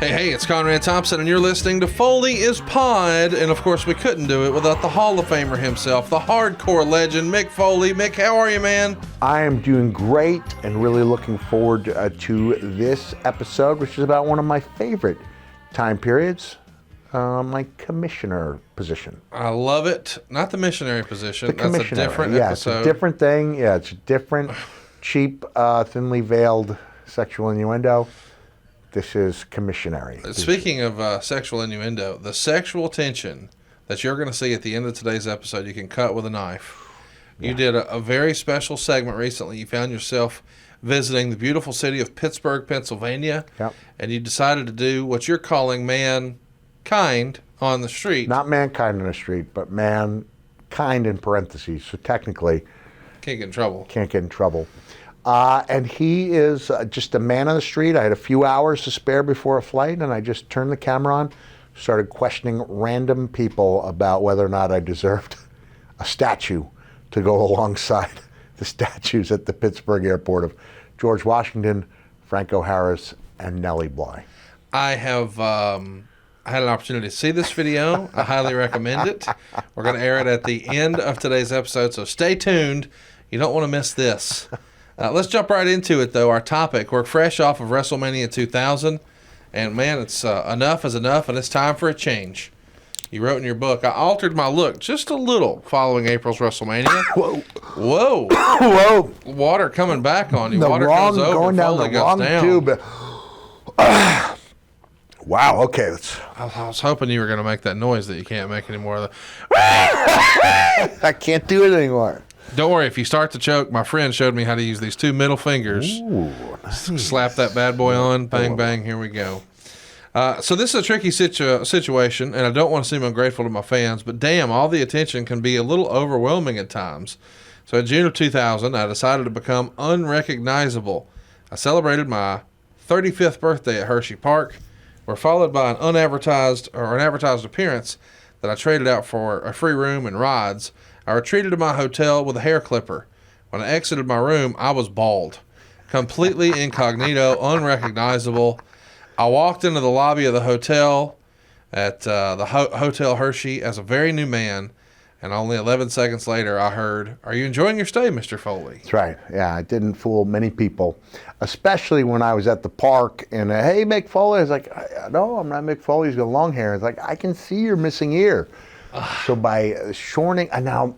Hey, it's Conrad Thompson, and you're listening to Foley is Pod. And of course, we couldn't do it without the Hall of Famer himself, the hardcore legend, Mick Foley. Mick, how are you, man? I am doing great and really looking forward to this episode, which is about one of my favorite time periods, my commissioner position. I love it. Not the missionary position. The That's a different episode. It's a different thing. Yeah, it's a different, cheap, thinly veiled sexual innuendo. This is commissionary. Speaking of sexual innuendo, the sexual tension that you're going to see at the end of today's episode, you can cut with a knife. Yeah. You did a very special segment recently. You found yourself visiting the beautiful city of Pittsburgh, Pennsylvania, yep. And you decided to do what you're calling mankind on the street. Not mankind on the street, but mankind in parentheses. So technically, can't get in trouble. Can't get in trouble. And he is just a man on the street. I had a few hours to spare before a flight, and I just turned the camera on, started questioning random people about whether or not I deserved a statue to go alongside the statues at the Pittsburgh airport of George Washington, Franco Harris, and Nellie Bly. I have had an opportunity to see this video. I highly recommend it. We're going to air it at the end of today's episode, so stay tuned. You don't want to miss this. Let's jump right into it, though. Our topic, we're fresh off of WrestleMania 2000, and man, it's enough is enough, and it's time for a change. You wrote in your book, I altered my look just a little following April's WrestleMania. Whoa. Whoa. Water coming back on you. The Water wrong, goes over, going down Foley the goes wrong down. tube. Wow, okay. I was hoping you were going to make that noise that you can't make anymore. I can't do it anymore. Don't worry, if you start to choke, my friend showed me how to use these two middle fingers. Ooh, nice. Slap that bad boy on, bang, bang, here we go. So this is a tricky situation, and I don't want to seem ungrateful to my fans, but damn, all the attention can be a little overwhelming at times. So in June of 2000, I decided to become unrecognizable. I celebrated my 35th birthday at Hershey Park. We're followed by an advertised appearance that I traded out for a free room and rides. I retreated to my hotel with a hair clipper. When I exited my room, I was bald, completely incognito, unrecognizable. I walked into the lobby of the hotel at the Hotel Hershey as a very new man, and only 11 seconds later, I heard, "Are you enjoying your stay, Mr. Foley?" That's right. Yeah, I didn't fool many people, especially when I was at the park and, hey, Mick Foley. I was like, no, I'm not Mick Foley. He's got long hair. It's like, I can see your missing ear. So by shortening, and now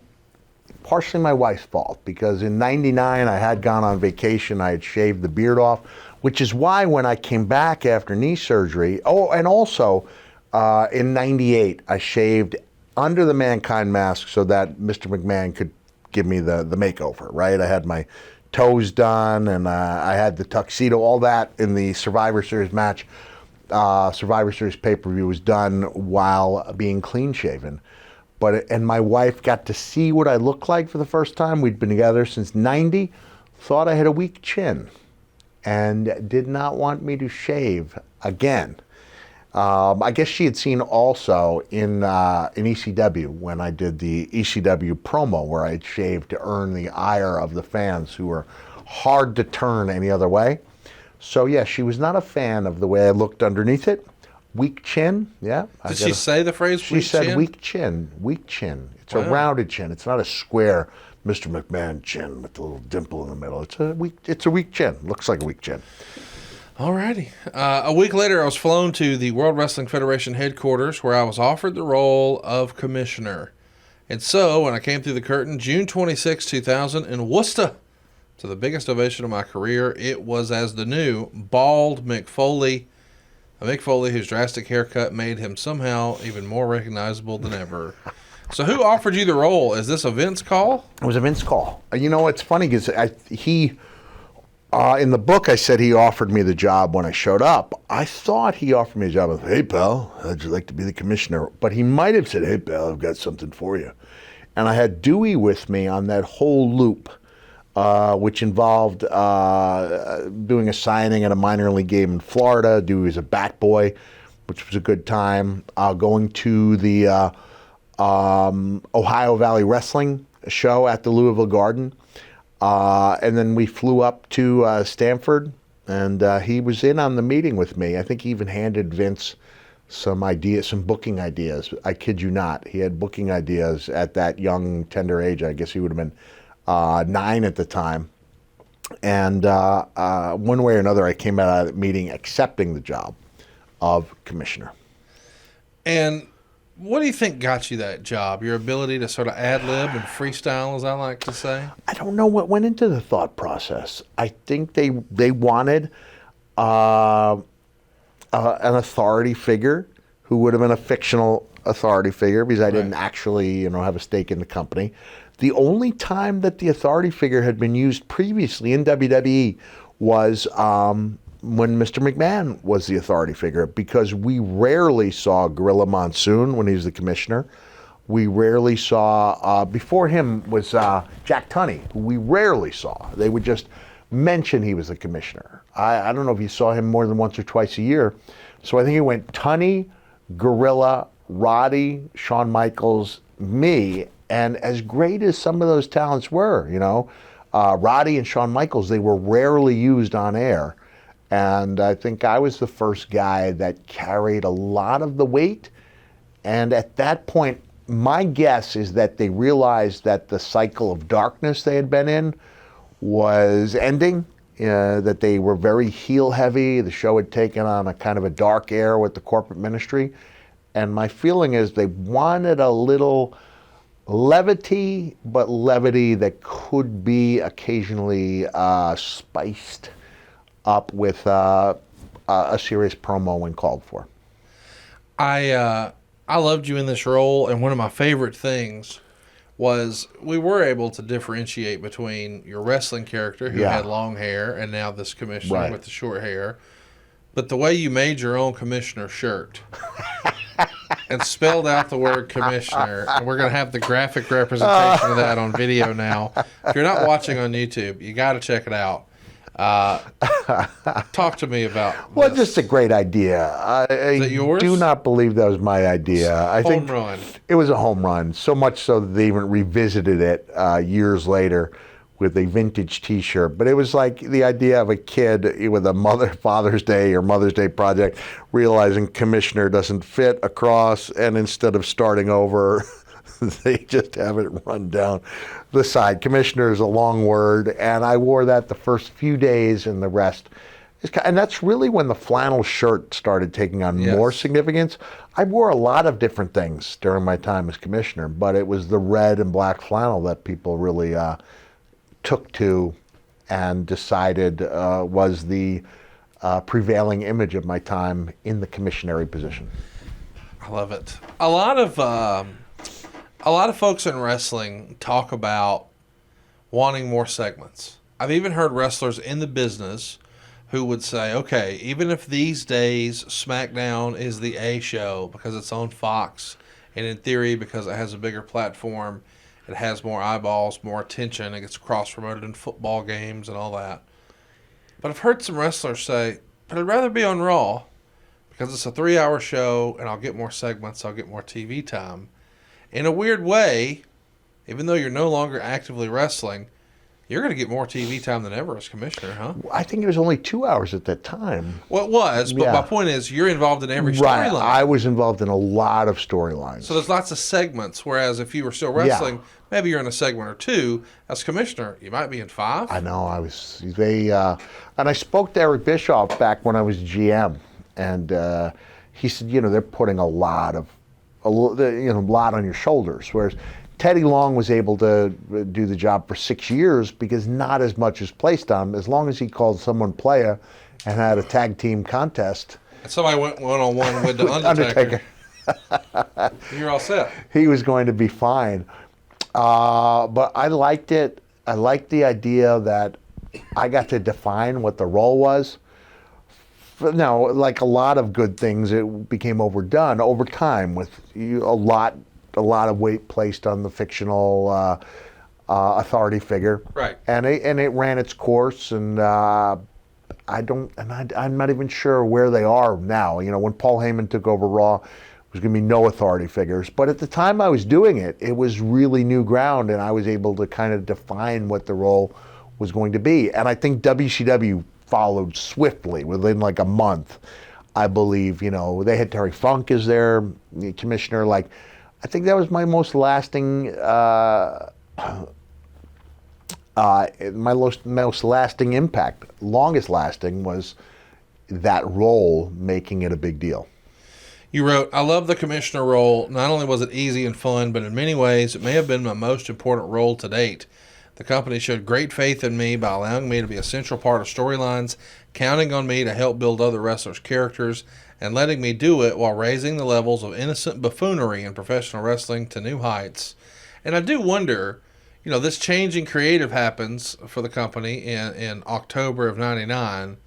partially my wife's fault, because in 99 I had gone on vacation. I had shaved the beard off, which is why when I came back after knee surgery, and also in 98 I shaved under the Mankind mask so that Mr. McMahon could give me the makeover, right? I had my toes done, and I had the tuxedo, all that in the Survivor Series match. Survivor Series pay-per-view was done while being clean-shaven. And my wife got to see what I looked like for the first time. We'd been together since 90, thought I had a weak chin, and did not want me to shave again. I guess she had seen also in ECW when I did the ECW promo where I had shaved to earn the ire of the fans who were hard to turn any other way. So, yeah, she was not a fan of the way I looked underneath it. Weak chin, yeah. Did she say the phrase weak chin? She said weak chin, weak chin. It's a rounded chin. It's not a square Mr. McMahon chin with a little dimple in the middle. It's a weak chin. Looks like a weak chin. Alrighty. A week later, I was flown to the World Wrestling Federation headquarters where I was offered the role of commissioner. And so, when I came through the curtain, June 26, 2000, in Worcester, to the biggest ovation of my career, it was as the new bald Mick Foley. A Mick Foley whose drastic haircut made him somehow even more recognizable than ever. So who offered you the role? Is this a Vince call? It was a Vince call. You know, what's funny is in the book I said he offered me the job when I showed up. I thought he offered me a job. I said, hey, pal, how'd you like to be the commissioner? But he might have said, hey, pal, I've got something for you. And I had Dewey with me on that whole loop. Which involved doing a signing at a minor league game in Florida. Dewey was a bat boy, which was a good time. Going to the Ohio Valley Wrestling show at the Louisville Garden. And then we flew up to Stamford And he was in on the meeting with me. I think he even handed Vince some ideas, some booking ideas. I kid you not. He had booking ideas at that young, tender age. I guess he would have been 9 at the time. And one way or another, I came out of that meeting accepting the job of commissioner. And what do you think got you that job? Your ability to sort of ad-lib and freestyle, as I like to say? I don't know what went into the thought process. I think they wanted an authority figure who would have been a fictional authority figure, because I didn't actually, have a stake in the company. The only time that the authority figure had been used previously in WWE was when Mr. McMahon was the authority figure, because we rarely saw Gorilla Monsoon when he was the commissioner. We rarely saw, before him was Jack Tunney, who we rarely saw. They would just mention he was the commissioner. I don't know if you saw him more than once or twice a year. So I think it went Tunney, Gorilla, Roddy, Shawn Michaels, me, and as great as some of those talents were, Roddy and Shawn Michaels, they were rarely used on air. And I think I was the first guy that carried a lot of the weight. And at that point, my guess is that they realized that the cycle of darkness they had been in was ending, that they were very heel heavy. The show had taken on a kind of a dark air with the corporate ministry. And my feeling is they wanted a little levity, but levity that could be occasionally spiced up with a serious promo when called for. I loved you in this role, and one of my favorite things was we were able to differentiate between your wrestling character who had long hair and now this commissioner with the short hair. But the way you made your own commissioner shirt and spelled out the word commissioner, and we're going to have the graphic representation of that on video now. If you're not watching on YouTube, you got to check it out. Talk to me about Well, this. just a great idea. Is it yours? Do not believe that was my idea. I think run. It was a home run, so much so that they even revisited it years later with a vintage T-shirt. But it was like the idea of a kid with a Father's Day or Mother's Day project realizing commissioner doesn't fit across, and instead of starting over, they just have it run down the side. Commissioner is a long word, and I wore that the first few days, and the rest. And that's really when the flannel shirt started taking on more significance. I wore a lot of different things during my time as commissioner, but it was the red and black flannel that people really took to and decided was the prevailing image of my time in the commissionary position. I love it. A lot of folks in wrestling talk about wanting more segments. I've even heard wrestlers in the business who would say, okay, even if these days SmackDown is the A show because it's on Fox, and in theory because it has a bigger platform, it has more eyeballs, more attention, it gets cross-promoted in football games and all that. But I've heard some wrestlers say, but I'd rather be on Raw because it's a 3-hour show and I'll get more segments, I'll get more TV time. In a weird way, even though you're no longer actively wrestling, you're going to get more TV time than ever as commissioner, huh? I think it was only 2 hours at that time. Well, it was, but my point is you're involved in every storyline. Right, I was involved in a lot of storylines. So there's lots of segments, whereas if you were still wrestling, maybe you're in a segment or two. As commissioner, you might be in 5. I know, and I spoke to Eric Bischoff back when I was GM, and he said, they're putting a lot on your shoulders, whereas Teddy Long was able to do the job for 6 years because not as much is placed on him. As long as he called someone playa and had a tag team contest. And somebody went one-on-one with the Undertaker. You're all set. He was going to be fine. But I liked it. I liked the idea that I got to define what the role was. Now, like a lot of good things, it became overdone over time with a lot of weight placed on the fictional authority figure. Right. And it ran its course, and I'm not even sure where they are now. When Paul Heyman took over Raw, there was going to be no authority figures. But at the time I was doing it, it was really new ground, and I was able to kind of define what the role was going to be. And I think WCW followed swiftly within like a month. I believe, they had Terry Funk as their commissioner. Like, I think that was my most lasting, most lasting impact. Longest lasting was that role making it a big deal. You wrote, I love the commissioner role. Not only was it easy and fun, but in many ways, it may have been my most important role to date. The company showed great faith in me by allowing me to be a central part of storylines, counting on me to help build other wrestlers' characters, and letting me do it while raising the levels of innocent buffoonery in professional wrestling to new heights. And I do wonder, this change in creative happens for the company in October of 99.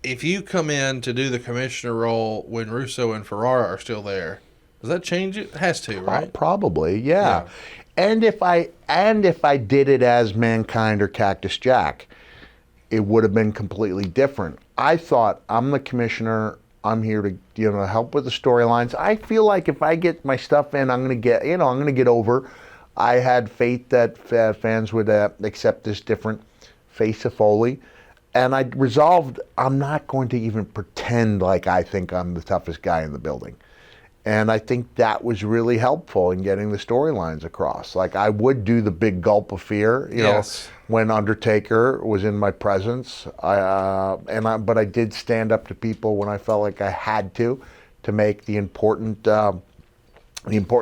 If you come in to do the commissioner role when Russo and Ferrara are still there, does that change it? It has to, right? Probably, yeah. And if I did it as Mankind or Cactus Jack, it would have been completely different. I thought, I'm the commissioner. I'm here to help with the storylines. I feel like if I get my stuff in, I'm going to get over. I had faith that fans would accept this different face of Foley. And I resolved, I'm not going to even pretend like I think I'm the toughest guy in the building. And I think that was really helpful in getting the storylines across. Like, I would do the big gulp of fear, when Undertaker was in my presence. But I did stand up to people when I felt like I had to make the important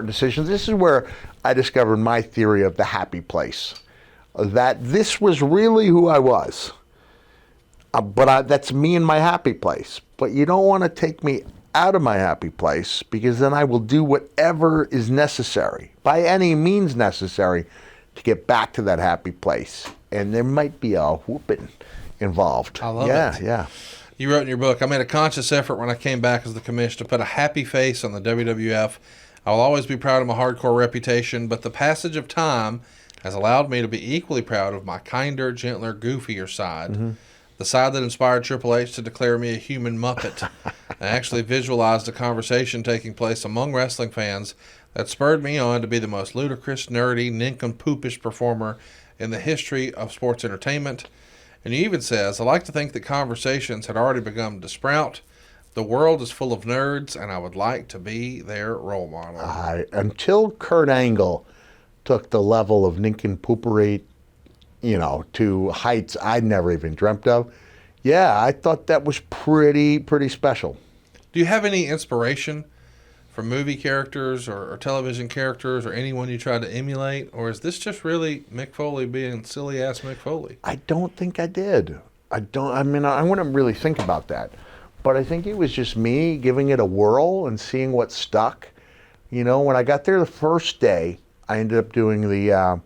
decisions. This is where I discovered my theory of the happy place. That this was really who I was. But that's me in my happy place. But you don't want to take me out of my happy place, because then I will do whatever is necessary, by any means necessary, to get back to that happy place. And there might be a whooping involved. I love it. Yeah. You wrote in your book, I made a conscious effort when I came back as the commissioner to put a happy face on the WWF. I will always be proud of my hardcore reputation, but the passage of time has allowed me to be equally proud of my kinder, gentler, goofier side. Mm-hmm. The side that inspired Triple H to declare me a human Muppet. I actually visualized a conversation taking place among wrestling fans that spurred me on to be the most ludicrous, nerdy, nincompoopish performer in the history of sports entertainment. And he even says, I like to think that conversations had already begun to sprout. The world is full of nerds, and I would like to be their role model. Until Kurt Angle took the level of nincompoopery to heights I'd never even dreamt of. Yeah, I thought that was pretty special. Do you have any inspiration from movie characters or television characters or anyone you tried to emulate? Or is this just really Mick Foley being silly-ass Mick Foley? I don't think I did. I wouldn't really think about that. But I think it was just me giving it a whirl and seeing what stuck. When I got there the first day, I ended up doing the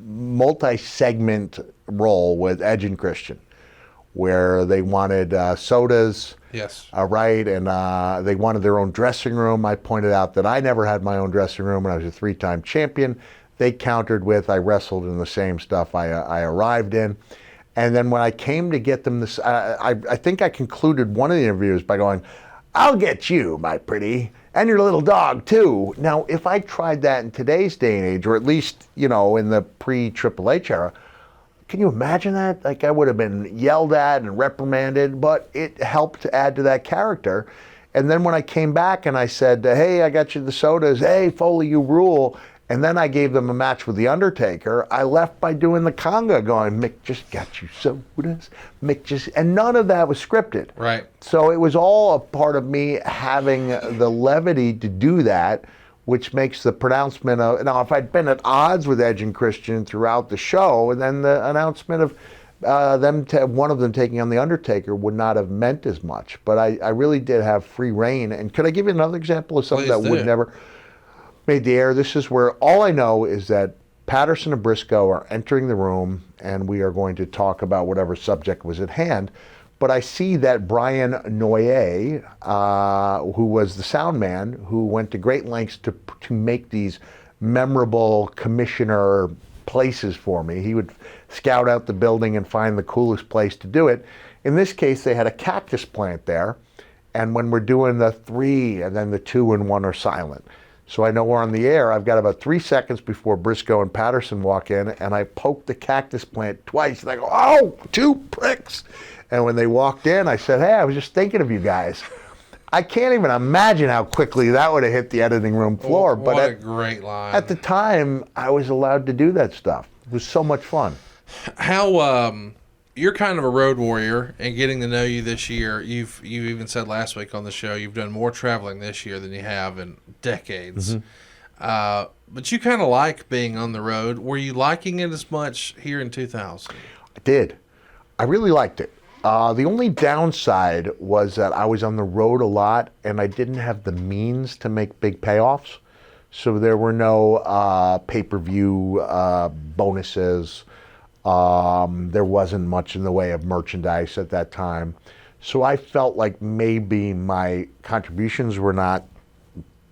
multi-segment role with Edge and Christian, where they wanted sodas, yes, right, and they wanted their own dressing room. I pointed out that I never had my own dressing room, and I was a 3-time champion. They countered with, I wrestled in the same stuff I arrived in. And then when I came to get them this, I think I concluded one of the interviews by going, I'll get you, my pretty, and your little dog, too. Now, if I tried that in today's day and age, or at least, in the pre-Triple H era, can you imagine that? Like, I would have been yelled at and reprimanded, but it helped to add to that character. And then when I came back and I said, hey, I got you the sodas, hey, Foley, you rule, and then I gave them a match with The Undertaker, I left by doing the conga going, Mick just got you sodas, and none of that was scripted. Right. So it was all a part of me having the levity to do that, which makes the pronouncement of, now if I'd been at odds with Edge and Christian throughout the show, and then the announcement of one of them taking on The Undertaker would not have meant as much. But I really did have free reign. And could I give you another example of something that would never made the air? This is where all I know is that Patterson and Brisco are entering the room, and we are going to talk about whatever subject was at hand. But I see that Brian Noyer, who was the sound man, who went to great lengths to make these memorable commissioner places for me. He would scout out the building and find the coolest place to do it. In this case, they had a cactus plant there, and when we're doing the 3 and then the 2 and 1 are silent. So I know we're on the air. I've got about 3 seconds before Brisco and Patterson walk in, and I poke the cactus plant twice, and I go, "Oh, 2 pricks." And when they walked in, I said, "Hey, I was just thinking of you guys." I can't even imagine how quickly that would have hit the editing room floor. What a great line. At the time, I was allowed to do that stuff. It was so much fun. How you're kind of a road warrior, and getting to know you this year, you even said last week on the show you've done more traveling this year than you have in decades. But you kind of like being on the road. Were you liking it as much here in 2000? I did. I really liked it. The only downside was that I was on the road a lot, and I didn't have the means to make big payoffs. So there were no pay-per-view bonuses. There wasn't much in the way of merchandise at that time. So I felt like maybe my contributions were not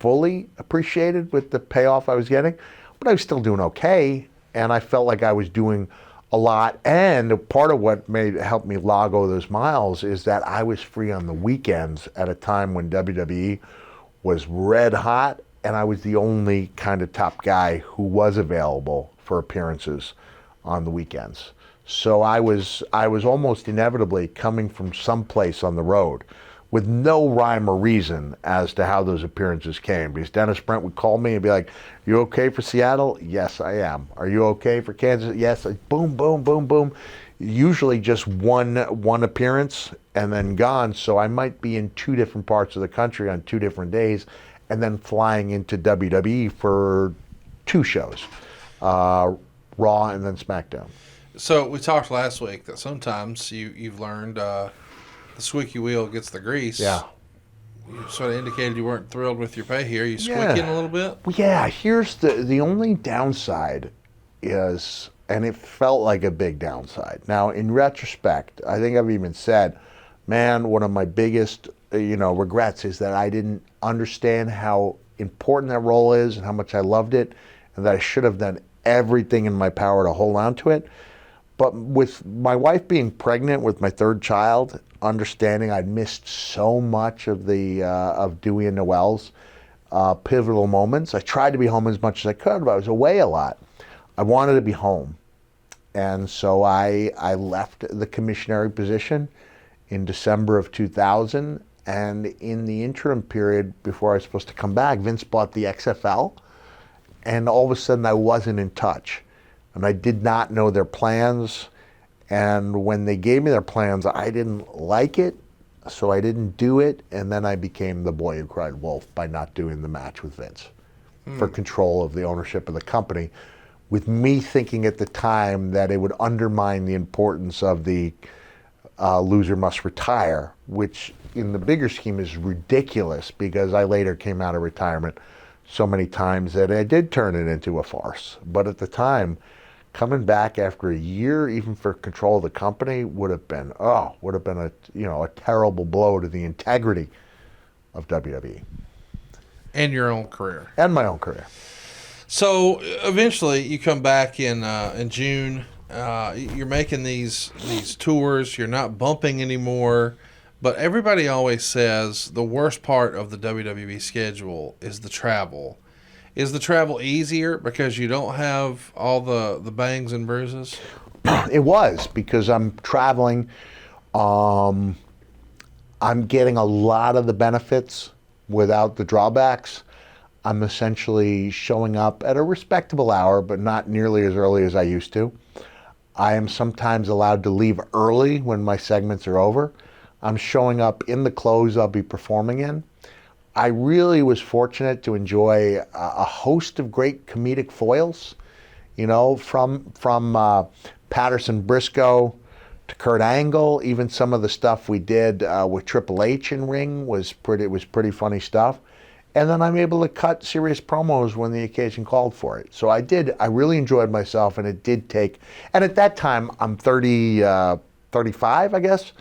fully appreciated with the payoff I was getting, but I was still doing okay, and I felt like I was doing a lot. And part of what helped me log all those miles is that I was free on the weekends at a time when WWE was red hot, and I was the only kind of top guy who was available for appearances on the weekends. So I was almost inevitably coming from someplace on the road with no rhyme or reason as to how those appearances came. Because Dennis Brent would call me and be like, "You okay for Seattle?" "Yes, I am." "Are you okay for Kansas?" "Yes." Boom, boom, boom, boom. Usually just one appearance and then gone. So I might be in 2 different parts of the country on 2 different days, and then flying into WWE for 2 shows. Raw and then SmackDown. So we talked last week that sometimes you've learned the squeaky wheel gets the grease. Yeah. You sort of indicated you weren't thrilled with your pay here. You squeaking a little bit? Yeah, here's the only downside is, and it felt like a big downside. Now, in retrospect, I think I've even said, man, one of my biggest regrets is that I didn't understand how important that role is and how much I loved it, and that I should have done everything in my power to hold on to it. But with my wife being pregnant with my 3rd child, understanding I'd missed so much of the of Dewey and Noel's pivotal moments, I tried to be home as much as I could, but I was away a lot. I wanted to be home, and so I left the commissionary position in December of 2000. And in the interim period before I was supposed to come back, Vince bought the XFL. And all of a sudden, I wasn't in touch. And I did not know their plans. And when they gave me their plans, I didn't like it, so I didn't do it. And then I became the boy who cried wolf by not doing the match with Vince for control of the ownership of the company, with me thinking at the time that it would undermine the importance of the loser must retire, which in the bigger scheme is ridiculous, because I later came out of retirement so many times that I did turn it into a farce. But at the time, coming back after a year, even for control of the company, would have been a terrible blow to the integrity of WWE And your own career. and my own career. So eventually, you come back in June. You're making these tours. You're not bumping anymore. But everybody always says the worst part of the WWE schedule is the travel. Is the travel easier because you don't have all the bangs and bruises? It was, because I'm traveling. I'm getting a lot of the benefits without the drawbacks. I'm essentially showing up at a respectable hour, but not nearly as early as I used to. I am sometimes allowed to leave early when my segments are over. I'm showing up in the clothes I'll be performing in. I really was fortunate to enjoy a host of great comedic foils, from Patterson Brisco to Kurt Angle. Even some of the stuff we did with Triple H in ring was pretty funny stuff. And then I'm able to cut serious promos when the occasion called for it. So I really enjoyed myself, and it did take, and at that time, I'm 35, I guess.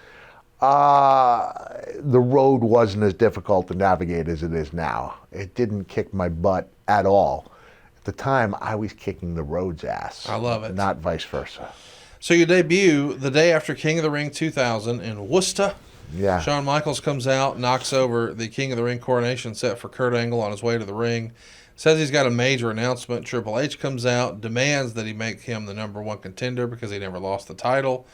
The road wasn't as difficult to navigate as it is now. It didn't kick my butt at all. At the time, I was kicking the road's ass. I love it. Not vice versa. So you debut the day after King of the Ring 2000 in Worcester. Yeah. Shawn Michaels comes out, knocks over the King of the Ring coronation set for Kurt Angle on his way to the ring. Says he's got a major announcement. Triple H comes out, demands that he make him the #1 contender because he never lost the title.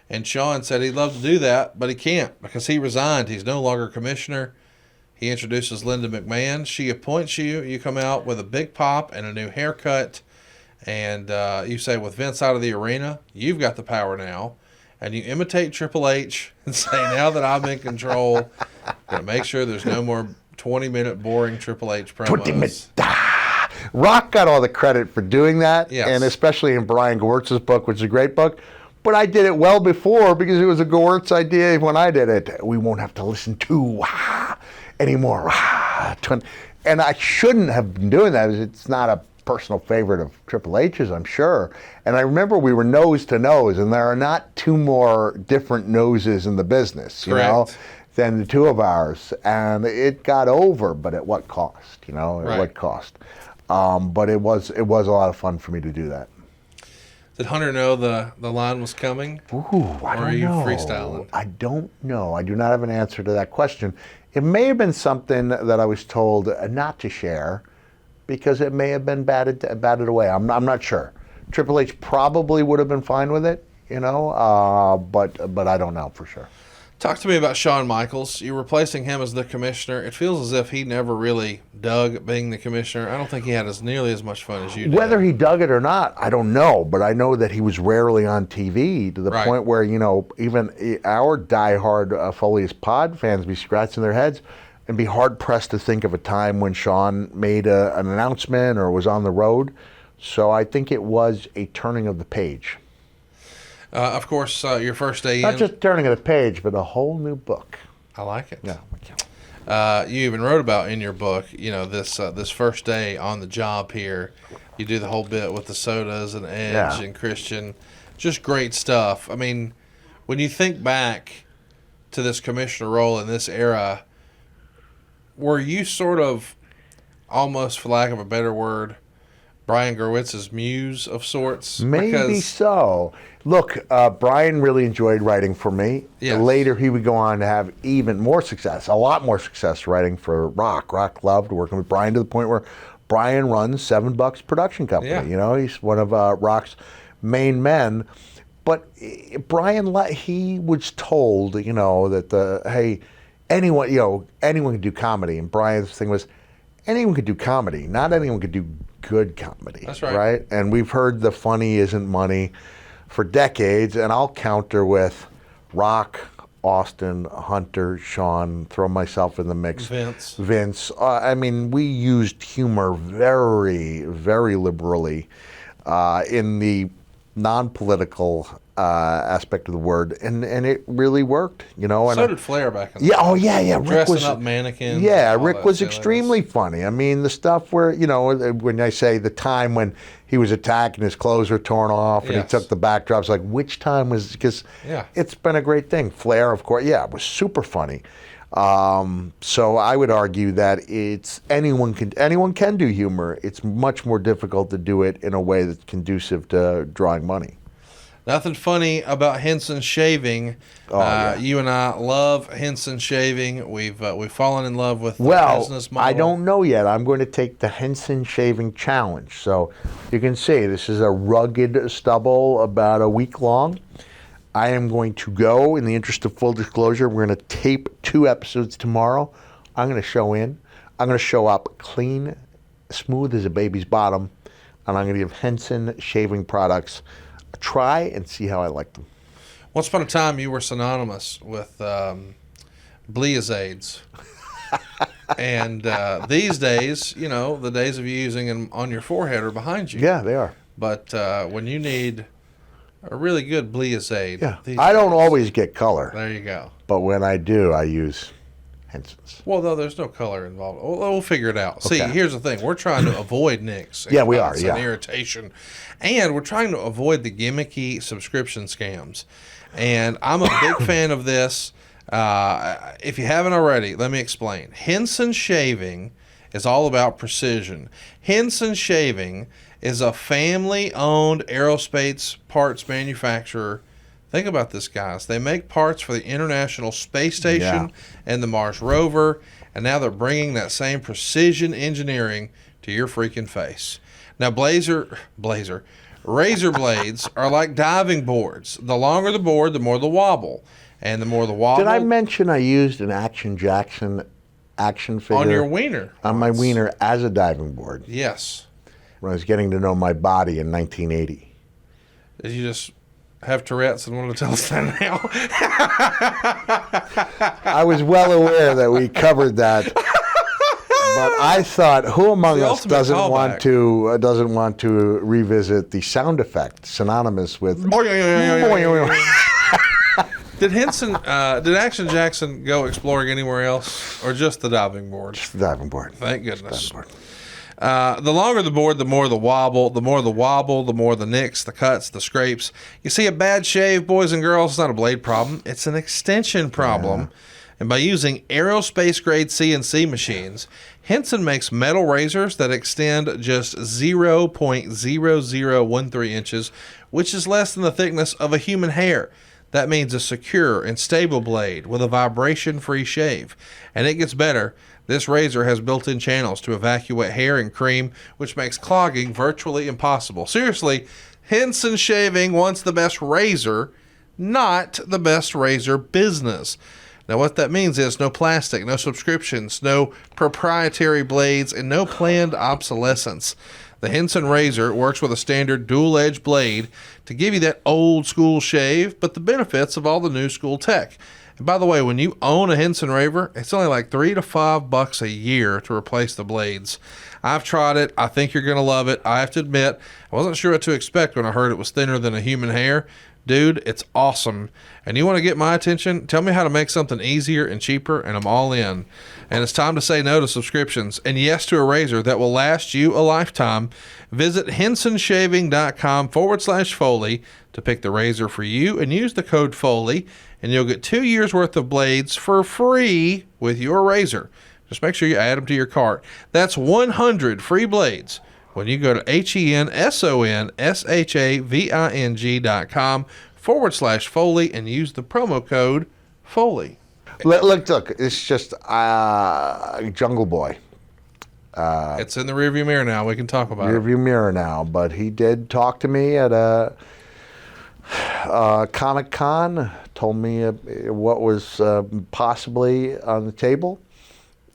And Shawn said he'd love to do that, but he can't because he resigned. He's no longer commissioner. He introduces Linda McMahon. She appoints you. You come out with a big pop and a new haircut. And you say, with Vince out of the arena, you've got the power now. And you imitate Triple H and say, now that I'm in control, I'm going to make sure there's no more 20-minute boring Triple H promos. 20 minutes. Rock got all the credit for doing that, Yes. and especially in Brian Gewirtz's book, which is a great book. But I did it well before because it was a Gewirtz idea when I did it. We won't have to listen to anymore. And I shouldn't have been doing that. It's not a personal favorite of Triple H's, I'm sure. And I remember we were nose to nose, and there are not two more different noses in the business, you know, than the two of ours. And it got over, but at what cost, you know, at what cost. But it was a lot of fun for me to do that. Did Hunter know the line was coming? Ooh, I don't know. Or are you freestyling? I don't know. I do not have an answer to that question. It may have been something that I was told not to share because it may have been batted away. I'm not sure. Triple H probably would have been fine with it, you know, but I don't know for sure. Talk to me about Shawn Michaels. You're replacing him as the commissioner. It feels as if he never really dug being the commissioner. I don't think he had nearly as much fun as you did. Whether he dug it or not, I don't know. But I know that he was rarely on TV to the point where, you know, even our diehard Foley's Pod fans be scratching their heads and be hard-pressed to think of a time when Shawn made an announcement or was on the road. So I think it was a turning of the page. Of course, your first day Not in. just turning of the page, but a whole new book. I like it. Yeah. You even wrote about in your book, you know, this first day on the job here. You do the whole bit with the sodas and Edge and Christian. Just great stuff. I mean, when you think back to this commissioner role in this era, were you sort of almost, for lack of a better word, Brian Gewitz's muse of sorts? Maybe so. Look, Brian really enjoyed writing for me. Yes. Later, he would go on to have even more success, a lot more success writing for Rock. Rock loved working with Brian to the point where Brian runs $7 production company. Yeah. You know, he's one of Rock's main men. But Brian, he was told, you know, that hey, anyone can do comedy. And Brian's thing was, anyone could do comedy. Not anyone could do good comedy. That's right. Right? And we've heard the funny isn't money for decades, and I'll counter with Rock, Austin, Hunter, Shawn, throw myself in the mix. Vince. I mean, we used humor very, very liberally in the non-political aspect of the word, and it really worked, you know. And so did Flair back in the day. Yeah. Rick dressing was up mannequins. Yeah, Rick was extremely funny. I mean, the stuff where, you know, when I say the time when he was attacked and his clothes were torn off and he took the backdrops, like which time was, because it's been a great thing. Flair, of course, it was super funny. So I would argue that anyone can do humor. It's much more difficult to do it in a way that's conducive to drawing money. Nothing funny about Henson shaving. You and I love Henson shaving. We've fallen in love with the business model. I don't know yet. I'm going to take the Henson shaving challenge. So you can see this is a rugged stubble about a week long. I am going to go, in the interest of full disclosure, we're going to tape 2 episodes tomorrow. I'm going to show in. I'm going to show up clean, smooth as a baby's bottom, and I'm going to give Henson shaving products a try and see how I like them. Once upon a time, you were synonymous with Bleazades. And these days, you know, the days of you using them on your forehead are behind you. Yeah, they are. But when you need a really good Bleazade. I don't always get color. There you go. But when I do, I use Henson's. Well, no, there's no color involved. We'll figure it out. Okay. See, here's the thing. We're trying to avoid nicks. Yeah, we are. And irritation. And we're trying to avoid the gimmicky subscription scams. And I'm a big fan of this. If you haven't already, let me explain. Henson Shaving is all about precision. Henson Shaving is a family-owned aerospace parts manufacturer. Think about this, guys. They make parts for the International Space Station and the Mars rover, and now they're bringing that same precision engineering to your freaking face. Now, razor blades are like diving boards. The longer the board, the more the wobble. And the more the wobble... Did I mention I used an Action Jackson action figure? On your wiener. On my wiener as a diving board. Yes. When I was getting to know my body in 1980. Did you just have Tourette's and want to tell us that now? I was well aware that we covered that. But I thought, who among us doesn't want to revisit the sound effect synonymous with? Did Action Jackson go exploring anywhere else, or just the diving board? Just the diving board. Thank goodness. The longer the board, the more the wobble. The more the wobble, the more the nicks, the cuts, the scrapes. You see, a bad shave, boys and girls, is not a blade problem. It's an extension problem. Yeah. And by using aerospace-grade CNC machines, Henson makes metal razors that extend just 0.0013 inches, which is less than the thickness of a human hair. That means a secure and stable blade with a vibration-free shave. And it gets better. This razor has built-in channels to evacuate hair and cream, which makes clogging virtually impossible. Seriously, Henson Shaving wants the best razor, not the best razor business. Now, what that means is no plastic, no subscriptions, no proprietary blades, and no planned obsolescence. The Henson razor works with a standard dual-edge blade to give you that old-school shave, but the benefits of all the new-school tech. And by the way, when you own a Henson razor, it's only like $3 to $5 a year to replace the blades. I've tried it. I think you're going to love it. I have to admit, I wasn't sure what to expect when I heard it was thinner than a human hair. Dude, it's awesome. And you want to get my attention? Tell me how to make something easier and cheaper, and I'm all in. And it's time to say no to subscriptions and yes to a razor that will last you a lifetime. Visit hensonshaving.com/Foley to pick the razor for you and use the code Foley, and you'll get 2 years worth of blades for free with your razor. Just make sure you add them to your cart. That's 100 free blades when you go to hensonshaving.com/Foley and use the promo code Foley. Look, it's just Jungle Boy. It's in the rearview mirror now. We can talk about rearview mirror now, but he did talk to me at a Comic-Con, told me what was possibly on the table.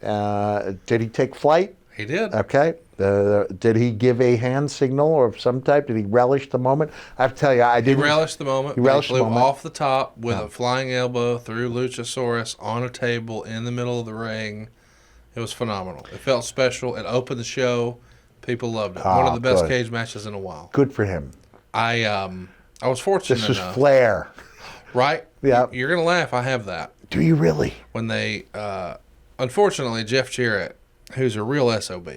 Did he take flight? He did. Okay. Did he give a hand signal or of some type? Did he relish the moment? I have to tell you, I didn't. He relished the moment. He flew off the top with a flying elbow through Luchasaurus on a table in the middle of the ring. It was phenomenal. It felt special. It opened the show. People loved it. One of the best cage matches in a while. Good for him. I was fortunate enough. This was Flair. Right? Yeah. You're going to laugh. I have that. Do you really? When they, unfortunately, Jeff Jarrett, who's a real SOB,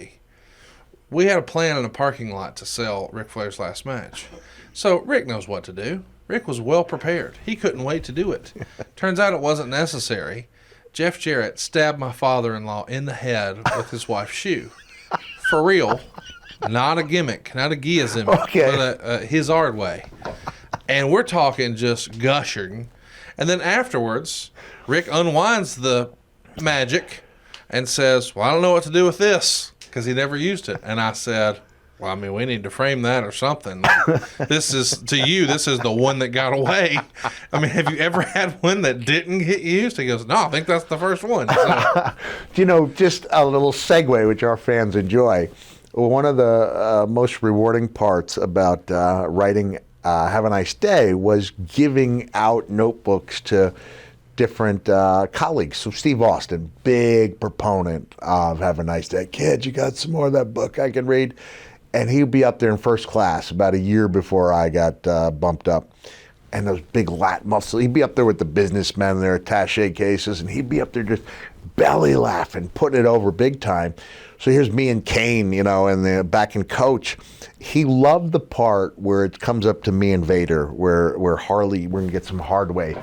we had a plan in a parking lot to sell Ric Flair's last match. So Rick knows what to do. Rick was well prepared. He couldn't wait to do it. Turns out it wasn't necessary. Jeff Jarrett stabbed my father-in-law in the head with his wife's shoe. For real. Not a gimmick. Not a gimmick. Okay. But his hard way. And we're talking just gushing. And then afterwards, Rick unwinds the magic and says, well, I don't know what to do with this, because he never used it. And I said, well, I mean, we need to frame that or something. This is, to you, this is the one that got away. I mean, have you ever had one that didn't get used? He goes, no, I think that's the first one. So, you know, just a little segue, which our fans enjoy. One of the most rewarding parts about writing Have a Nice Day was giving out notebooks to different colleagues. So Steve Austin, big proponent of Have a Nice Day. Kids, you got some more of that book I can read? And he'd be up there in first class about a year before I got bumped up. And those big lat muscles, he'd be up there with the businessmen in their attache cases, and he'd be up there just belly laughing, putting it over big time. So here's me and Kane, you know, and the back in Coach. He loved the part where it comes up to me and Vader, where Harley, we're gonna get some hard way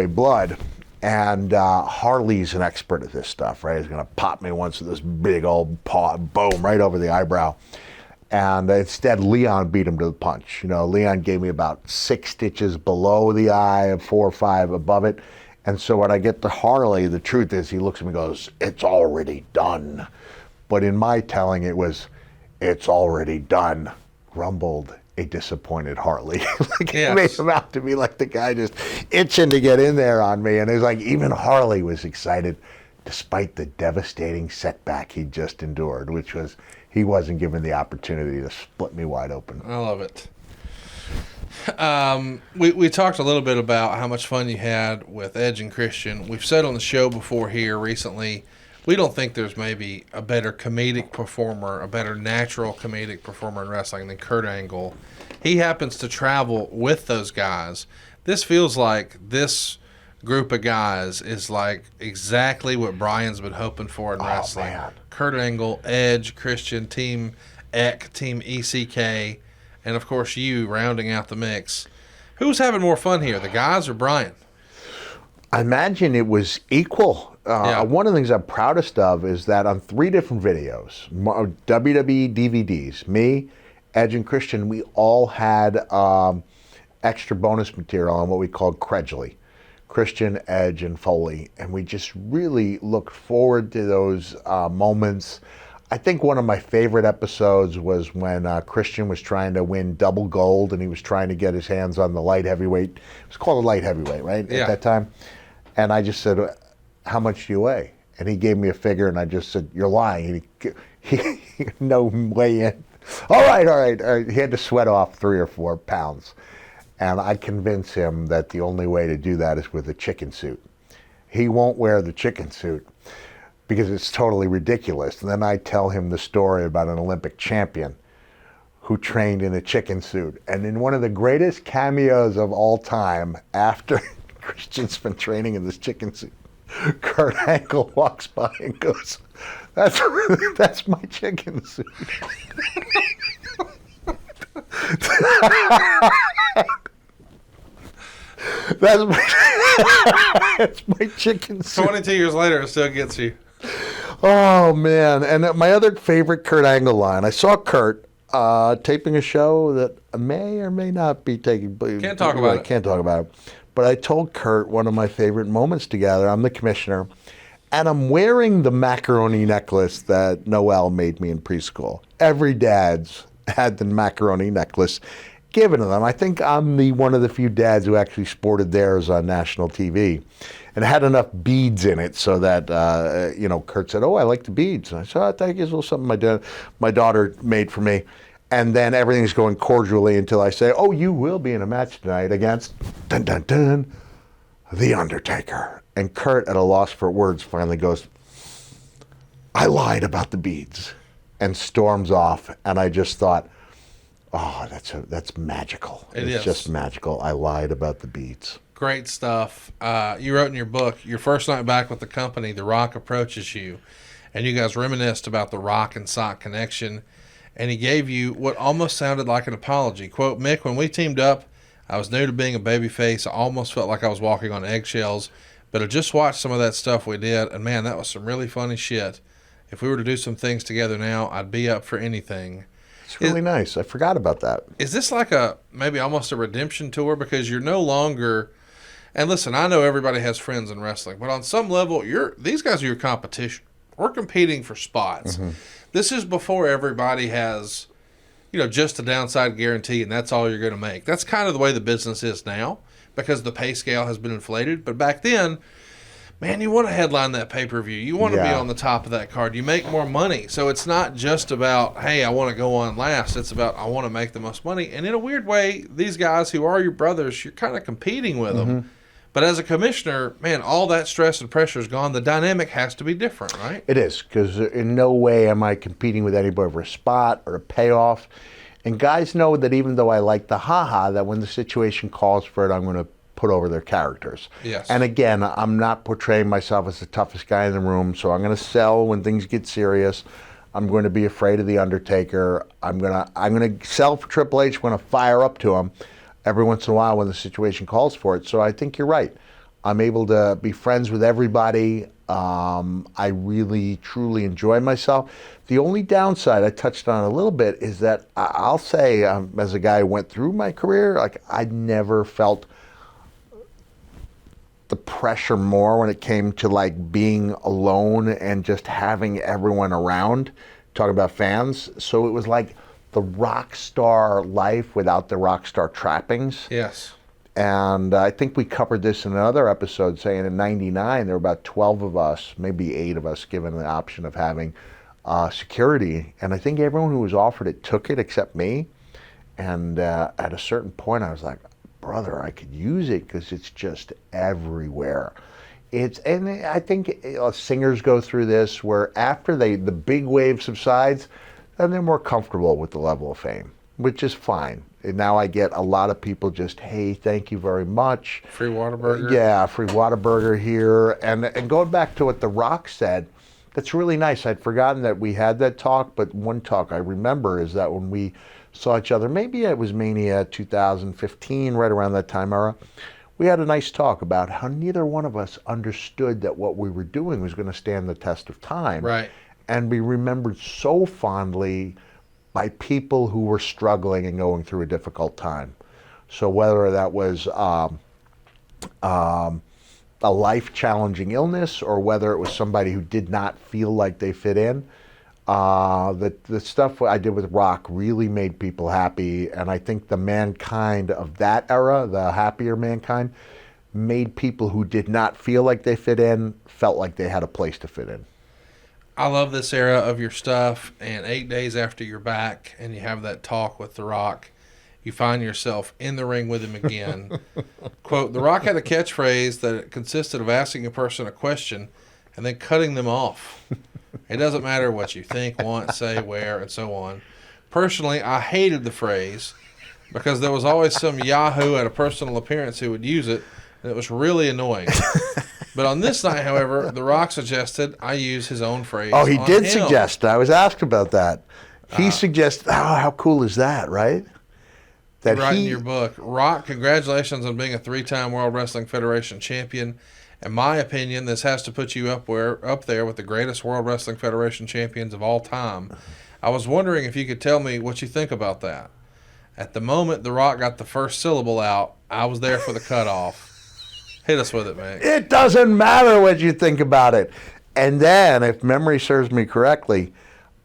blood. And Harley's an expert at this stuff, right? He's going to pop me once with this big old paw, boom, right over the eyebrow. And instead, Leon beat him to the punch. You know, Leon gave me about 6 stitches below the eye, 4 or 5 above it. And so when I get to Harley, the truth is he looks at me and goes, "It's already done." But in my telling, it was, "It's already done," grumbled a disappointed Harley. Like, Yes. It made him out to be like the guy just itching to get in there on me. And it was like even Harley was excited despite the devastating setback he just endured, which was he wasn't given the opportunity to split me wide open. I love it. We talked a little bit about how much fun you had with Edge and Christian. We've said on the show before here recently, we don't think there's maybe a better comedic performer, a better natural comedic performer in wrestling than Kurt Angle. He happens to travel with those guys. This feels like this group of guys is like exactly what Brian's been hoping for in wrestling. Man. Kurt Angle, Edge, Christian, Team EK, Team ECK, and of course you rounding out the mix. Who's having more fun here, the guys or Brian? I imagine it was equal. Yeah. One of the things I'm proudest of is that on 3 different videos, WWE DVDs, me, Edge, and Christian, we all had extra bonus material on what we called Credgley. Christian, Edge, and Foley. And we just really looked forward to those moments. I think one of my favorite episodes was when Christian was trying to win double gold and he was trying to get his hands on the light heavyweight. It was called a light heavyweight, right? Yeah. At that time. And I just said, "How much do you weigh?" And he gave me a figure and I just said, "You're lying." And he no way in. All right. He had to sweat off 3 or 4 pounds. And I convince him that the only way to do that is with a chicken suit. He won't wear the chicken suit because it's totally ridiculous. And then I tell him the story about an Olympic champion who trained in a chicken suit. And in one of the greatest cameos of all time, after Christian's been training in this chicken suit, Kurt Angle walks by and goes, that's my chicken suit." That's my chicken suit. 22 years later, it still gets you. Oh, man. And my other favorite Kurt Angle line, I saw Kurt taping a show that may or may not be taking. Can't talk about it. Can't talk about it. But I told Kurt one of my favorite moments together. I'm the commissioner, and I'm wearing the macaroni necklace that Noelle made me in preschool. Every dad's had the macaroni necklace given to them. I think I'm one of the few dads who actually sported theirs on national TV, and had enough beads in it so that Kurt said, "Oh, I like the beads." And I said, "Oh, thank you. It's a little something my daughter made for me." And then everything's going cordially until I say, "Oh, you will be in a match tonight against dun dun dun, The Undertaker." And Kurt, at a loss for words, finally goes, "I lied about the beads," and storms off. And I just thought, oh, that's magical. It's just magical. I lied about the beads. Great stuff. You wrote in your book, your first night back with the company, The Rock approaches you, and you guys reminisced about the Rock and Sock connection, and he gave you what almost sounded like an apology. Quote, "Mick, when we teamed up, I was new to being a babyface. I almost felt like I was walking on eggshells, but I just watched some of that stuff we did, and man, that was some really funny shit. If we were to do some things together now, I'd be up for anything." It's really nice. I forgot about that. Is this like maybe almost a redemption tour? Because you're no longer, and listen, I know everybody has friends in wrestling, but on some level, these guys are your competition. We're competing for spots. Mm-hmm. This is before everybody has, just a downside guarantee, and that's all you're going to make. That's kind of the way the business is now because the pay scale has been inflated. But back then, man, you want to headline that pay-per-view. You want to be on the top of that card. You make more money. So it's not just about, hey, I want to go on last. It's about, I want to make the most money. And in a weird way, these guys who are your brothers, you're kind of competing with them. But as a commissioner, man, all that stress and pressure is gone. The dynamic has to be different, right? It is, because in no way am I competing with anybody for a spot or a payoff. And guys know that even though I like the ha-ha, that when the situation calls for it, I'm going to put over their characters. Yes. And again, I'm not portraying myself as the toughest guy in the room, so I'm going to sell when things get serious. I'm going to be afraid of The Undertaker. I'm going to sell for Triple H. I'm going to fire up to him every once in a while when the situation calls for it. So I think you're right. I'm able to be friends with everybody. I really, truly enjoy myself. The only downside I touched on a little bit is that I'll say, as a guy who went through my career, like I never felt the pressure more when it came to like being alone and just having everyone around, talking about fans. So it was like the rock star life without the rock star trappings. Yes. And I think we covered this in another episode, saying in '99 there were about 12 of us, maybe 8 of us, given the option of having security. And I think everyone who was offered it took it except me. And at a certain point I was like, brother, I could use it because it's just everywhere. And I think singers go through this where after the big wave subsides, then they're more comfortable with the level of fame, which is fine. And now I get a lot of people just, hey, thank you very much. Free Whataburger. Yeah, free Whataburger here. And going back to what The Rock said, that's really nice. I'd forgotten that we had that talk, but one talk I remember is that when we saw each other, maybe it was Mania 2015, right around that time era, we had a nice talk about how neither one of us understood that what we were doing was going to stand the test of time. Right. And be remembered so fondly by people who were struggling and going through a difficult time. So whether that was a life-challenging illness or whether it was somebody who did not feel like they fit in, the stuff I did with Rock really made people happy. And I think the Mankind of that era, the happier Mankind, made people who did not feel like they fit in, felt like they had a place to fit in. I love this era of your stuff, and 8 days after you're back and you have that talk with The Rock, you find yourself in the ring with him again. Quote, The Rock had a catchphrase that consisted of asking a person a question and then cutting them off. It doesn't matter what you think, want, say, wear, and so on. Personally, I hated the phrase because there was always some yahoo at a personal appearance who would use it, and it was really annoying. But on this night, however, The Rock suggested I use his own phrase. Oh, he did him. suggest. I was asked about that. He suggested, how cool is that, right? That in your book, Rock, congratulations on being a 3-time World Wrestling Federation champion. In my opinion, this has to put you up there with the greatest World Wrestling Federation champions of all time. I was wondering if you could tell me what you think about that. At the moment The Rock got the first syllable out, I was there for the cutoff. Hit us with it, man. It doesn't matter what you think about it. And then, if memory serves me correctly,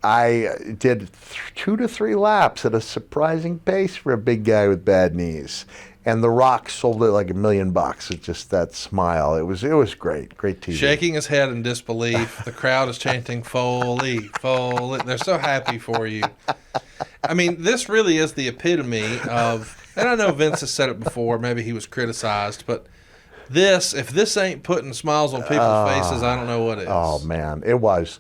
I did 2 to 3 laps at a surprising pace for a big guy with bad knees. And The Rock sold it like $1 million. It's just that smile. It was great. Great TV. Shaking his head in disbelief. The crowd is chanting, Foley, Foley. They're so happy for you. I mean, this really is the epitome of, and I know Vince has said it before, maybe he was criticized, but if this ain't putting smiles on people's faces, I don't know what is. Oh, man. It was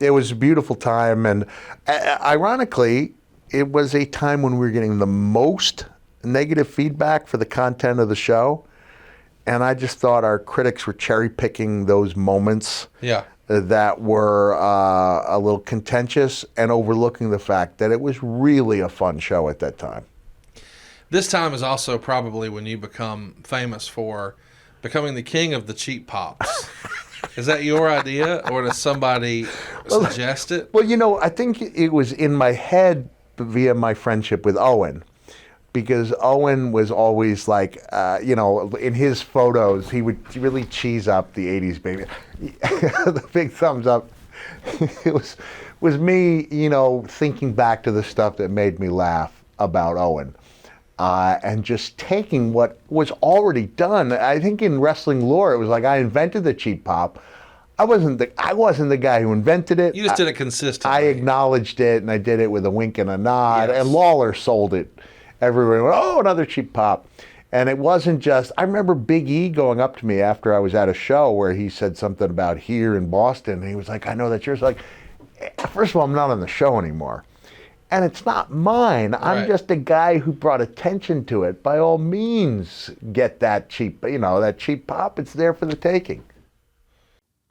a beautiful time. And ironically, it was a time when we were getting the most negative feedback for the content of the show. And I just thought our critics were cherry picking those moments that were a little contentious and overlooking the fact that it was really a fun show at that time. This time is also probably when you become famous for becoming the king of the cheap pops. Is that your idea, or does somebody suggest it? Well, I think it was in my head via my friendship with Owen, because Owen was always like, in his photos, he would really cheese up the 80s baby. The big thumbs up. It was me, thinking back to the stuff that made me laugh about Owen. And just taking what was already done. I think in wrestling lore, it was like I invented the cheap pop. I wasn't the guy who invented it. You just did it consistently. I acknowledged it, and I did it with a wink and a nod. Yes. And Lawler sold it. Everyone went, oh, another cheap pop. And it wasn't just, I remember Big E going up to me after I was at a show where he said something about here in Boston. And he was like, I know that's yours. Like, first of all, I'm not on the show anymore. And it's not mine. I'm just a guy who brought attention to it. By all means, get that cheap pop. It's there for the taking.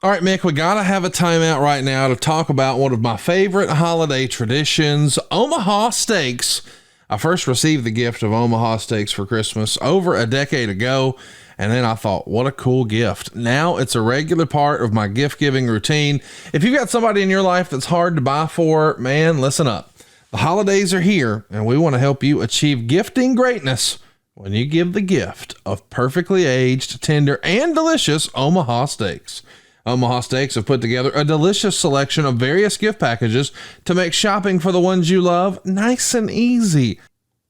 All right, Mick, we got to have a timeout right now to talk about one of my favorite holiday traditions, Omaha steaks. I first received the gift of Omaha steaks for Christmas over a decade ago, and then I thought, what a cool gift. Now it's a regular part of my gift-giving routine. If you've got somebody in your life that's hard to buy for, man, listen up. The holidays are here, and we want to help you achieve gifting greatness when you give the gift of perfectly aged, tender, and delicious Omaha steaks. Omaha Steaks have put together a delicious selection of various gift packages to make shopping for the ones you love nice and easy.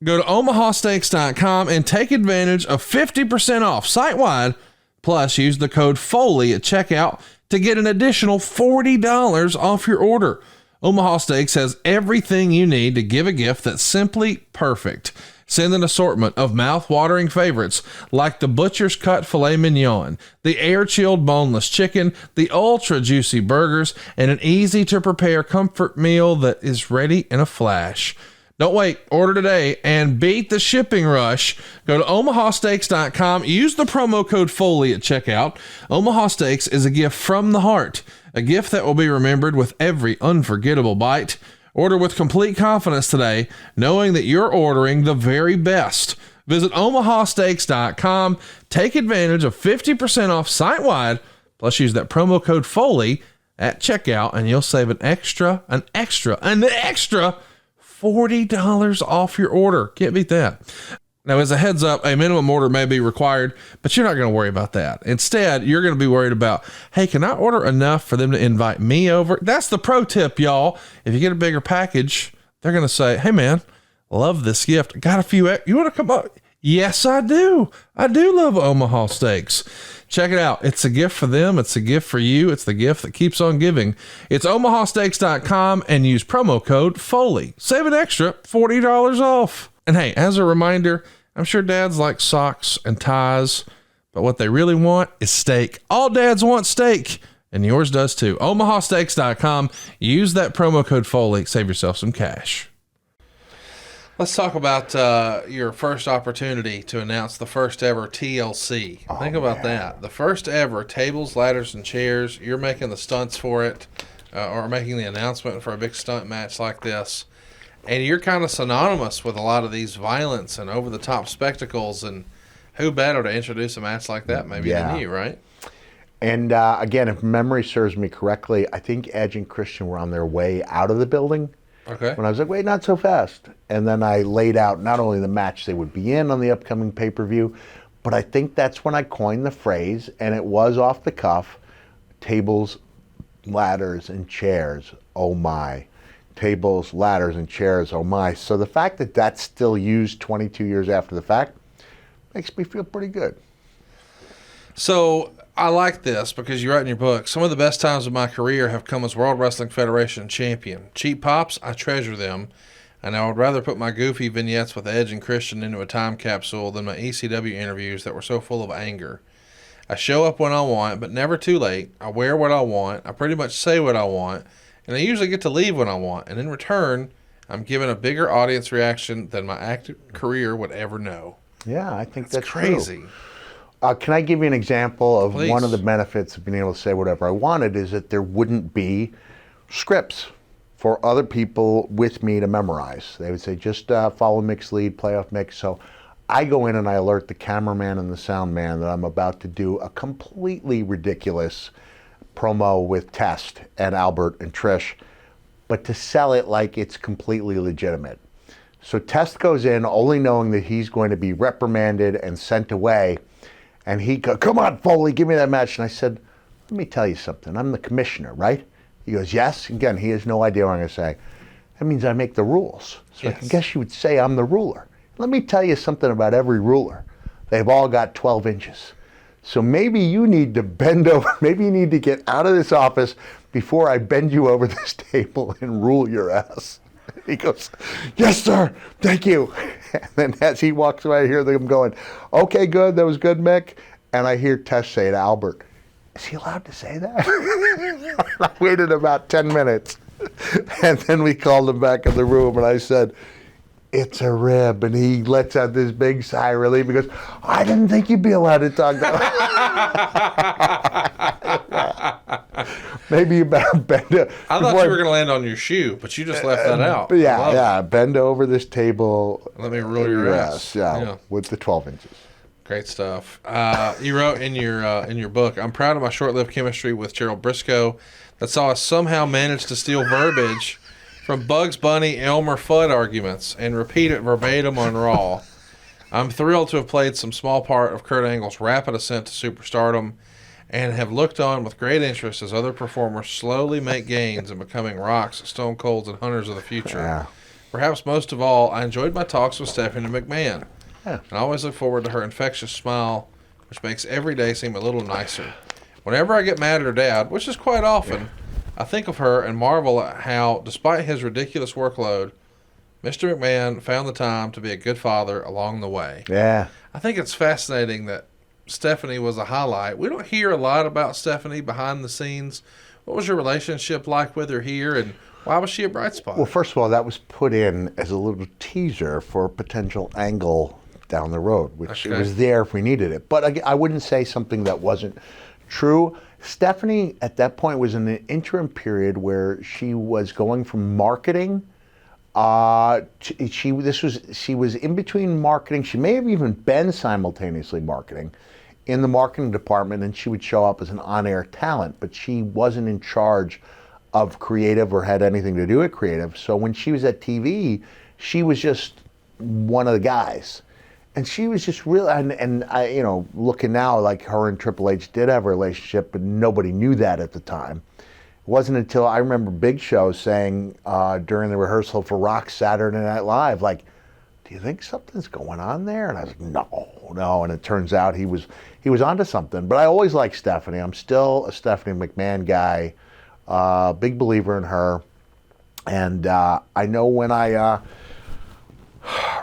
Go to omahasteaks.com and take advantage of 50% off site-wide, plus use the code FOLEY at checkout to get an additional $40 off your order. Omaha Steaks has everything you need to give a gift that's simply perfect. Send an assortment of mouth-watering favorites like the Butcher's Cut Filet Mignon, the air-chilled boneless chicken, the ultra-juicy burgers, and an easy-to-prepare comfort meal that is ready in a flash. Don't wait. Order today and beat the shipping rush. Go to omahasteaks.com. Use the promo code FOLEY at checkout. Omaha Steaks is a gift from the heart, a gift that will be remembered with every unforgettable bite. Order with complete confidence today, knowing that you're ordering the very best. Visit omahasteaks.com. Take advantage of 50% off site-wide, plus use that promo code FOLEY at checkout, and you'll save an extra $40 off your order. Can't beat that. Now, as a heads up, a minimum order may be required, but you're not going to worry about that. Instead, you're going to be worried about, hey, can I order enough for them to invite me over? That's the pro tip, y'all. If you get a bigger package, they're going to say, hey, man, love this gift. Got a few, you want to come up? Yes, I do. I do love Omaha Steaks. Check it out. It's a gift for them. It's a gift for you. It's the gift that keeps on giving. It's omahasteaks.com and use promo code FOLEY. Save an extra $40 off. And hey, as a reminder, I'm sure dads like socks and ties, but what they really want is steak. All dads want steak, and yours does too. omahasteaks.com. Use that promo code FOLEY. Save yourself some cash. Let's talk about your first opportunity to announce the first ever TLC. Think about that. The first ever tables, ladders, and chairs. You're making the stunts for it, or making the announcement for a big stunt match like this. And you're kind of synonymous with a lot of these violence and over-the-top spectacles. And who better to introduce a match like that maybe than you, right? And again, if memory serves me correctly, I think Edge and Christian were on their way out of the building. Okay. When I was like, wait, not so fast. And then I laid out not only the match they would be in on the upcoming pay-per-view, but I think that's when I coined the phrase, and it was off the cuff, tables, ladders, and chairs, oh my. Tables, ladders, and chairs, oh my. So the fact that that's still used 22 years after the fact makes me feel pretty good. So I like this because you write in your book, some of the best times of my career have come as World Wrestling Federation champion. Cheap pops, I treasure them, and I would rather put my goofy vignettes with Edge and Christian into a time capsule than my ECW interviews that were so full of anger. I show up when I want, but never too late. I wear what I want. I pretty much say what I want, and I usually get to leave when I want. And in return, I'm given a bigger audience reaction than my active career would ever know. Yeah, I think that's crazy. True. Can I give you an example of Please. one of the benefits of being able to say whatever I wanted is that there wouldn't be scripts for other people with me to memorize. They would say, just follow Mick's lead, play off Mick. So I go in and I alert the cameraman and the sound man that I'm about to do a completely ridiculous promo with Test and Albert and Trish, but to sell it like it's completely legitimate. So Test goes in only knowing that he's going to be reprimanded and sent away. And he goes, come on, Foley, give me that match. And I said, let me tell you something. I'm the commissioner, right? He goes, yes. Again, he has no idea what I'm going to say. That means I make the rules. So yes. I guess you would say I'm the ruler. Let me tell you something about every ruler. They've all got 12 inches. So maybe you need to bend over. Maybe you need to get out of this office before I bend you over this table and rule your ass. He goes, yes, sir. Thank you. And then as he walks away, I hear them going, okay, good. That was good, Mick. And I hear Tess say to Albert, is he allowed to say that? I waited about 10 minutes. And then we called him back in the room, and I said, it's a rib. And he lets out this big sigh of relief. He goes, I didn't think you'd be allowed to talk that. Maybe you better bend it. I thought you were going to land on your shoe, but you just left that out. Yeah. Bend over this table. Let me rule your ass. Yeah, with the 12 inches. Great stuff. You wrote in your book, I'm proud of my short-lived chemistry with Gerald Brisco that saw us somehow manage to steal verbiage from Bugs Bunny Elmer Fudd arguments and repeat it verbatim on Raw. I'm thrilled to have played some small part of Kurt Angle's rapid ascent to superstardom and have looked on with great interest as other performers slowly make gains in becoming Rocks, Stone Colds, and Hunters of the future. Yeah. Perhaps most of all, I enjoyed my talks with Stephanie McMahon. Yeah. And I always look forward to her infectious smile, which makes every day seem a little nicer. Whenever I get mad at her dad, which is quite often, I think of her and marvel at how, despite his ridiculous workload, Mr. McMahon found the time to be a good father along the way. Yeah. I think it's fascinating that Stephanie was a highlight. We don't hear a lot about Stephanie behind the scenes. What was your relationship like with her here, and why was she a bright spot? Well, first of all, that was put in as a little teaser for a potential angle down the road, which it was there if we needed it. But I wouldn't say something that wasn't true. Stephanie, at that point, was in an interim period where she was going from marketing. She was in between marketing. She may have even been simultaneously marketing in the marketing department, and she would show up as an on-air talent, but she wasn't in charge of creative or had anything to do with creative. So when she was at TV, she was just one of the guys. And she was just real, and I, looking now, like her and Triple H did have a relationship, but nobody knew that at the time. It wasn't until I remember Big Show saying during the rehearsal for Rock's Saturday Night Live, like, do you think something's going on there? And I was like, no. And it turns out he was onto something. But I always liked Stephanie. I'm still a Stephanie McMahon guy, big believer in her. And I know when I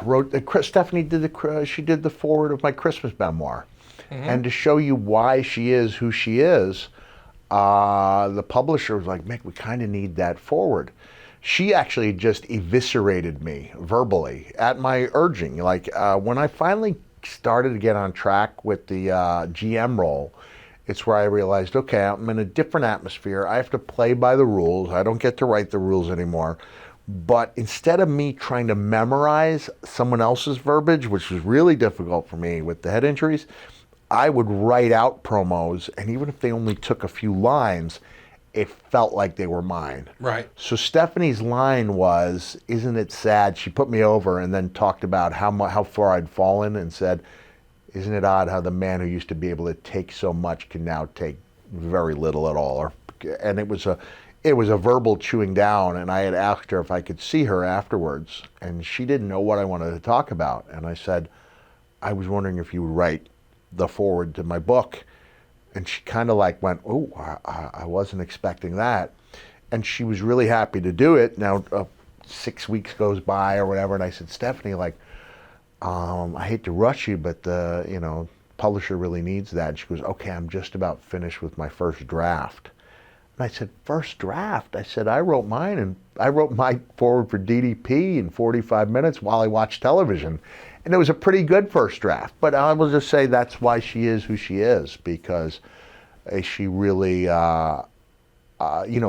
wrote, Stephanie did the foreword of my Christmas memoir. Mm-hmm. And to show you why she is who she is, the publisher was like, Mick, we kind of need that forward. She actually just eviscerated me verbally at my urging. Like when I finally started to get on track with the GM role, it's where I realized, okay, I'm in a different atmosphere. I have to play by the rules. I don't get to write the rules anymore. But instead of me trying to memorize someone else's verbiage, which was really difficult for me with the head injuries, I would write out promos, and even if they only took a few lines, it felt like they were mine. Right. So Stephanie's line was, isn't it sad? She put me over and then talked about how far I'd fallen and said, isn't it odd how the man who used to be able to take so much can now take very little at all? And it was a verbal chewing down, and I had asked her if I could see her afterwards, and she didn't know what I wanted to talk about. And I said, I was wondering if you would write the foreword to my book. And she kind of like went, oh, I wasn't expecting that. And she was really happy to do it. Now, 6 weeks goes by or whatever, and I said, Stephanie, like, I hate to rush you, but the publisher really needs that. And she goes, okay, I'm just about finished with my first draft. And I said, first draft? I said, I wrote mine, and I wrote my foreword for DDP in 45 minutes while I watched television. And it was a pretty good first draft. But I will just say that's why she is who she is, because she really,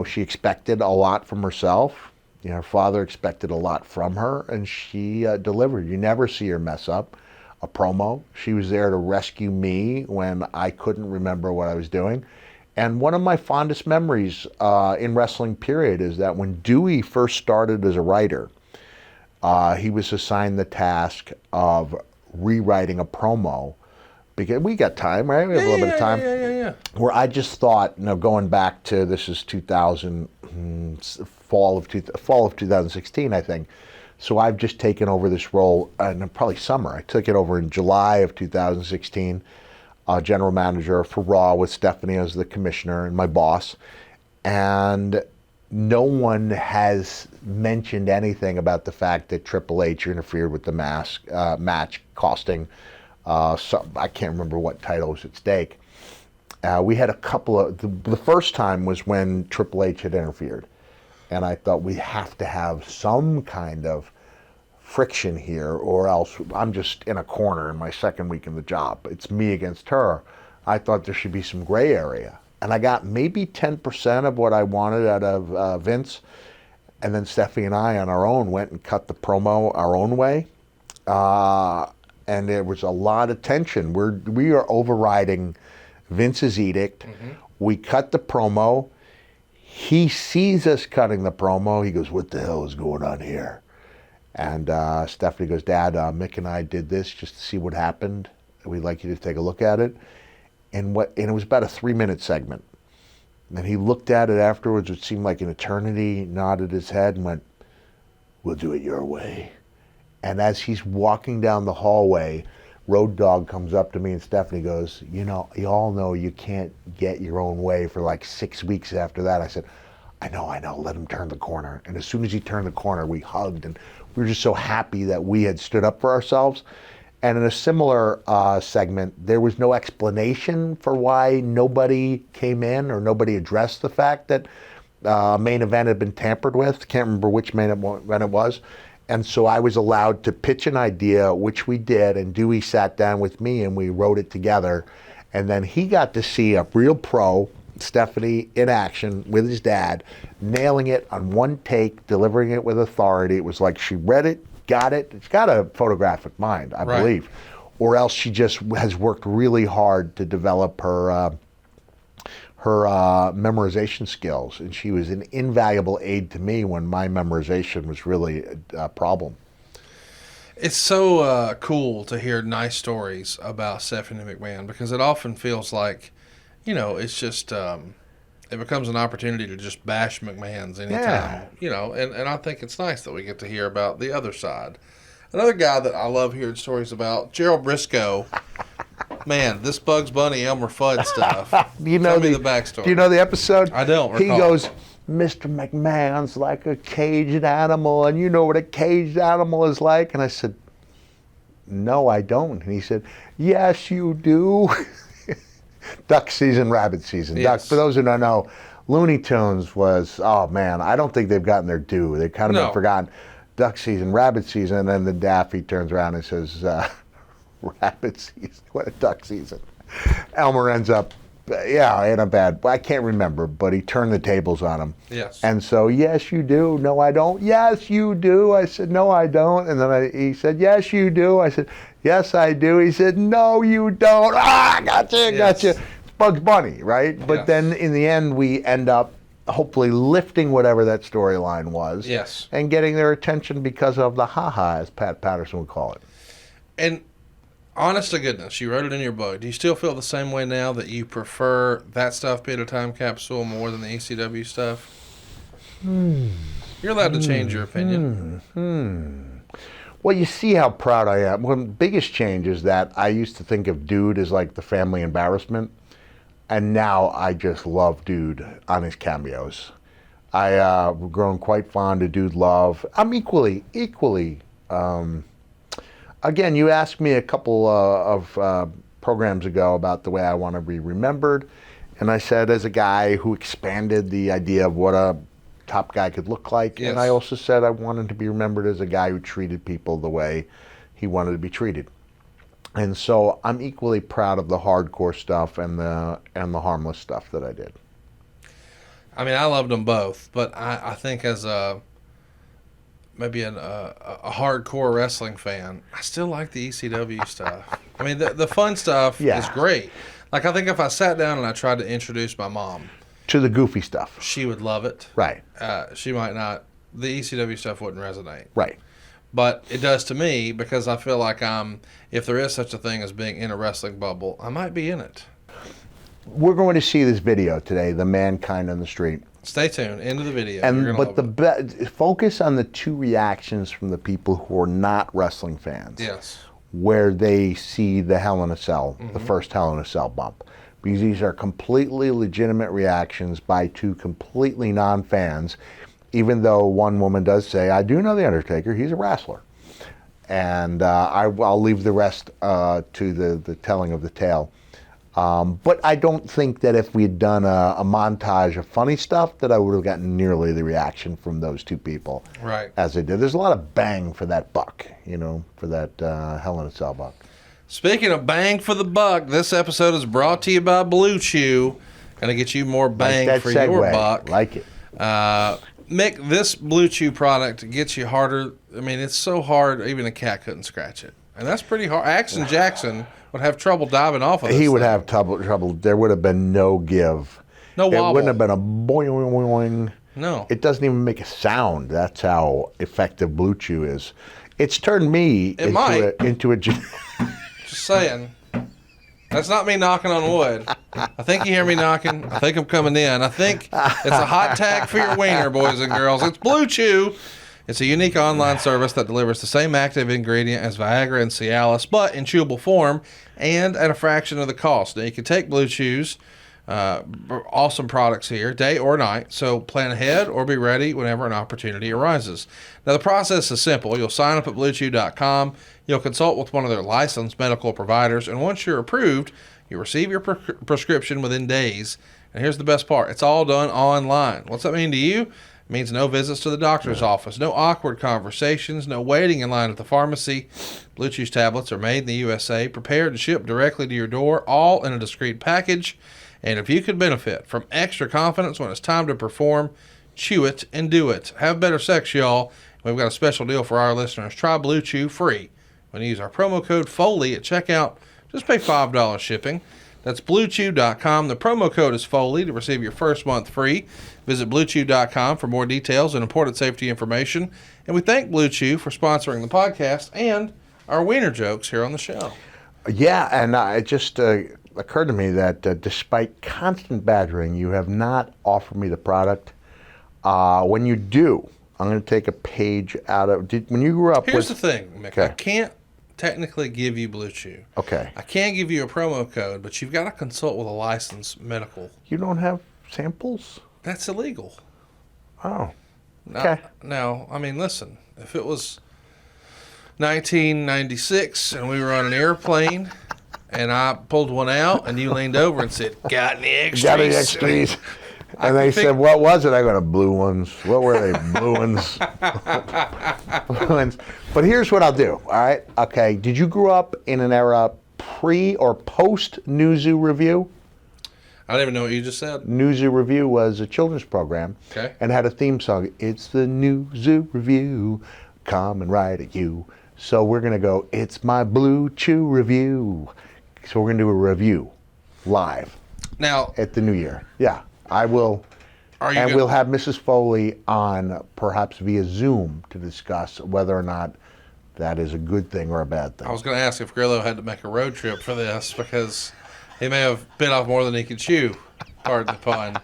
she expected a lot from herself. Her father expected a lot from her, and she delivered. You never see her mess up a promo. She was there to rescue me when I couldn't remember what I was doing. And one of my fondest memories in wrestling, period, is that when Dewey first started as a writer, he was assigned the task of rewriting a promo, because we got time, right? We have a little bit of time. Yeah. Where I just thought, going back to, this is 2000, fall of 2016, I think. So I've just taken over this role, and probably summer. I took it over in July of 2016, general manager for Raw with Stephanie as the commissioner and my boss. And no one has mentioned anything about the fact that Triple H interfered with the match, costing, I can't remember what title was at stake. We had a couple of, the first time was when Triple H had interfered. And I thought we have to have some kind of friction here, or else I'm just in a corner in my second week in the job. It's me against her. I thought there should be some gray area. And I got maybe 10% of what I wanted out of Vince. And then Stephanie and I, on our own, went and cut the promo our own way. And there was a lot of tension. We are overriding Vince's edict. Mm-hmm. We cut the promo. He sees us cutting the promo. He goes, what the hell is going on here? And Stephanie goes, Dad, Mick and I did this just to see what happened. We'd like you to take a look at it. And it was about a 3-minute segment. And he looked at it afterwards, it seemed like an eternity, nodded his head and went, we'll do it your way. And as he's walking down the hallway, Road Dogg comes up to me and Stephanie goes, you know, you all know you can't get your own way for like 6 weeks after that. I said, I know, let him turn the corner. And as soon as he turned the corner, we hugged and we were just so happy that we had stood up for ourselves. And in a similar segment, there was no explanation for why nobody came in or nobody addressed the fact that main event had been tampered with. Can't remember which main event it was. And so I was allowed to pitch an idea, which we did, and Dewey sat down with me and we wrote it together. And then he got to see a real pro, Stephanie, in action with his dad, nailing it on one take, delivering it with authority. It was like she read it, got it. It's got a photographic mind, I believe. Or else she just has worked really hard to develop her memorization skills. And she was an invaluable aid to me when my memorization was really a problem. It's so cool to hear nice stories about Stephanie McMahon because it often feels like, you know, it's just, it becomes an opportunity to just bash McMahons anytime, you know, and I think it's nice that we get to hear about the other side. Another guy that I love hearing stories about, Gerald Brisco. Man, this Bugs Bunny, Elmer Fudd stuff. Tell me the backstory. Do you know the episode? I don't recall. He goes, Mr. McMahon's like a caged animal, and you know what a caged animal is like? And I said, no, I don't. And he said, yes, you do. Duck season, rabbit season. Yes. Duck, for those who don't know, Looney Tunes was, oh man, I don't think they've gotten their due. They've kind of been forgotten. Duck season, rabbit season, and then the Daffy turns around and says, rabbit season, what a duck season. Elmer ends up, in a bad, I can't remember, but he turned the tables on him. Yes. And so, yes, you do. No, I don't. Yes, you do. I said, no, I don't. And then he said, yes, you do. I said, yes, I do. He said, no, you don't. Ah, gotcha. It's Bugs Bunny, right? But then in the end, we end up hopefully lifting whatever that storyline was. Yes. And getting their attention because of the ha-ha, as Pat Patterson would call it. And honest to goodness, you wrote it in your book. Do you still feel the same way now that you prefer that stuff being a time capsule more than the ECW stuff? You're allowed to change your opinion. Well, you see how proud I am. One of the biggest change is that I used to think of Dude as like the family embarrassment, and now I just love Dude on his cameos. I've grown quite fond of Dude Love. I'm equally. Again, you asked me a couple of programs ago about the way I want to be remembered, and I said as a guy who expanded the idea of what a top guy could look like, and I also said I wanted to be remembered as a guy who treated people the way he wanted to be treated. And so I'm equally proud of the hardcore stuff and the harmless stuff that I did. I mean, I loved them both, but I think as maybe a hardcore wrestling fan, I still like the ECW stuff. I mean, the fun stuff is great. Like, I think if I sat down and I tried to introduce my mom to the goofy stuff, she would love it. Right. She might not. The ECW stuff wouldn't resonate. Right. But it does to me because I feel like if there is such a thing as being in a wrestling bubble, I might be in it. We're going to see this video today, the Mankind on the Street. Stay tuned. Into the video. But focus on the two reactions from the people who are not wrestling fans. Yes. Where they see the Hell in a Cell, the first Hell in a Cell bump. Because these are completely legitimate reactions by two completely non-fans, even though one woman does say, I do know The Undertaker, he's a wrestler. And I'll leave the rest to the telling of the tale. But I don't think that if we had done a montage of funny stuff that I would have gotten nearly the reaction from those two people as I did. There's a lot of bang for that buck, for that Hell in a Cell buck. Speaking of bang for the buck, this episode is brought to you by Blue Chew. Going to get you more bang for your buck. Like it. Mick, this Blue Chew product gets you harder. I mean, it's so hard, even a cat couldn't scratch it. And that's pretty hard. Action Jackson would have trouble diving off of this. He would have trouble. There would have been no give. No wobble. It wouldn't have been a boing, boing, boing. No. It doesn't even make a sound. That's how effective Blue Chew is. It's turned me into a Just saying. That's not me knocking on wood. I think you hear me knocking. I think I'm coming in. I think it's a hot tag for your wiener, boys and girls. It's Blue Chew. It's a unique online service that delivers the same active ingredient as Viagra and Cialis, but in chewable form and at a fraction of the cost. Now, you can take Blue Chew's awesome products here, day or night, so plan ahead or be ready whenever an opportunity arises. Now, the process is simple. You'll sign up at BlueChew.com. You'll consult with one of their licensed medical providers, and once you're approved, you'll receive your prescription within days. And here's the best part. It's all done online. What's that mean to you? It means no visits to the doctor's office, no awkward conversations, no waiting in line at the pharmacy. Blue Chew's tablets are made in the USA, prepared and shipped directly to your door, all in a discreet package. And if you could benefit from extra confidence when it's time to perform, chew it and do it. Have better sex, y'all. We've got a special deal for our listeners. Try Blue Chew free when you use our promo code Foley at checkout. Just pay $5 shipping. That's BlueChew.com. The promo code is Foley to receive your first month free. Visit BlueChew.com for more details and important safety information. And we thank Blue Chew for sponsoring the podcast and our wiener jokes here on the show. Yeah, and it just occurred to me that despite constant badgering, you have not offered me the product. When you do, I'm going to take a page out of... when you grew up... Here's the thing, Mick. Okay. I can't technically give you Blue Chew. Okay. I can give you a promo code, but you've got to consult with a licensed medical. You don't have samples? That's illegal. Oh. Okay. Now, I mean, listen, if it was 1996 and we were on an airplane and I pulled one out and you leaned over and said, "Got any extras?" Got any extras? And they said, "What was it?" I got blue ones. What were they? Blue ones. Blue ones. But here's what I'll do. All right. Okay. Did you grow up in an era pre or post Newzoo Review? I don't even know what you just said. Newzoo Review was a children's program. Okay. And had a theme song. It's the Newzoo Review, coming right at you. So we're gonna go. It's my Blue Chew review. So we're gonna do a review live now at the New Year. Yeah. I will, and we'll have Mrs. Foley on perhaps via Zoom to discuss whether or not that is a good thing or a bad thing. I was going to ask if Grillo had to make a road trip for this because he may have bit off more than he could chew. Pardon the pun.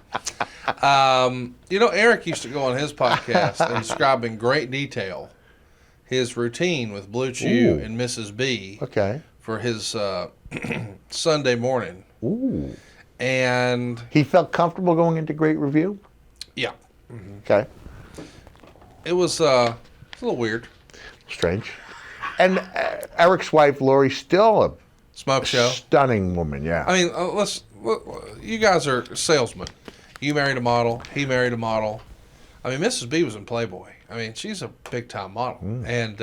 Eric used to go on his podcast and describe in great detail his routine with Blue Chew and Mrs. B. Okay. For his Sunday morning. Ooh. And he felt comfortable going into great review? Yeah. Mm-hmm. Okay. It was a little weird. Strange. And Eric's wife, Lori, still a smoke show. Stunning woman, yeah. I mean, you guys are salesmen. You married a model. He married a model. I mean, Mrs. B was in Playboy. I mean, she's a big-time model. And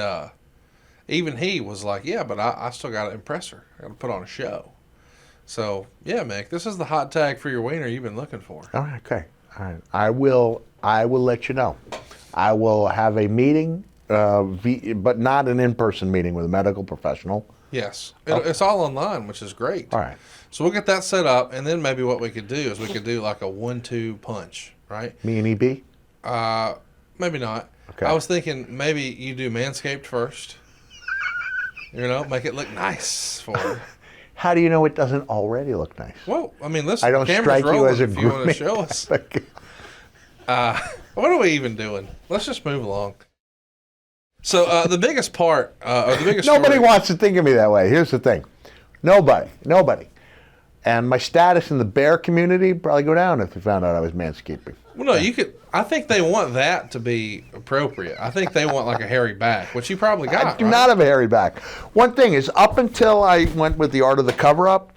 even he was like, yeah, but I still got to impress her. I got to put on a show. So, yeah, Mick, this is the hot tag for your wiener you've been looking for. All right, okay. All right. I will let you know. I will have a meeting, but not an in-person meeting with a medical professional. Yes. It's all online, which is great. All right. So we'll get that set up, and then maybe what we could do is we could do like a 1-2 punch, right? Me and EB? Maybe not. Okay. I was thinking maybe you do Manscaped first. Make it look nice for her. How do you know it doesn't already look nice? Well, I mean, listen, I don't strike you as a if you want to show us. What are we even doing? Let's just move along. So the biggest part, or the biggest Nobody story, wants to think of me that way. Here's the thing. Nobody. And my status in the bear community probably go down if they found out I was manscaping. Well, no, you could. I think they want that to be appropriate. I think they want like a hairy back, which you probably got. I do not have a hairy back. One thing is, up until I went with the art of the cover-up,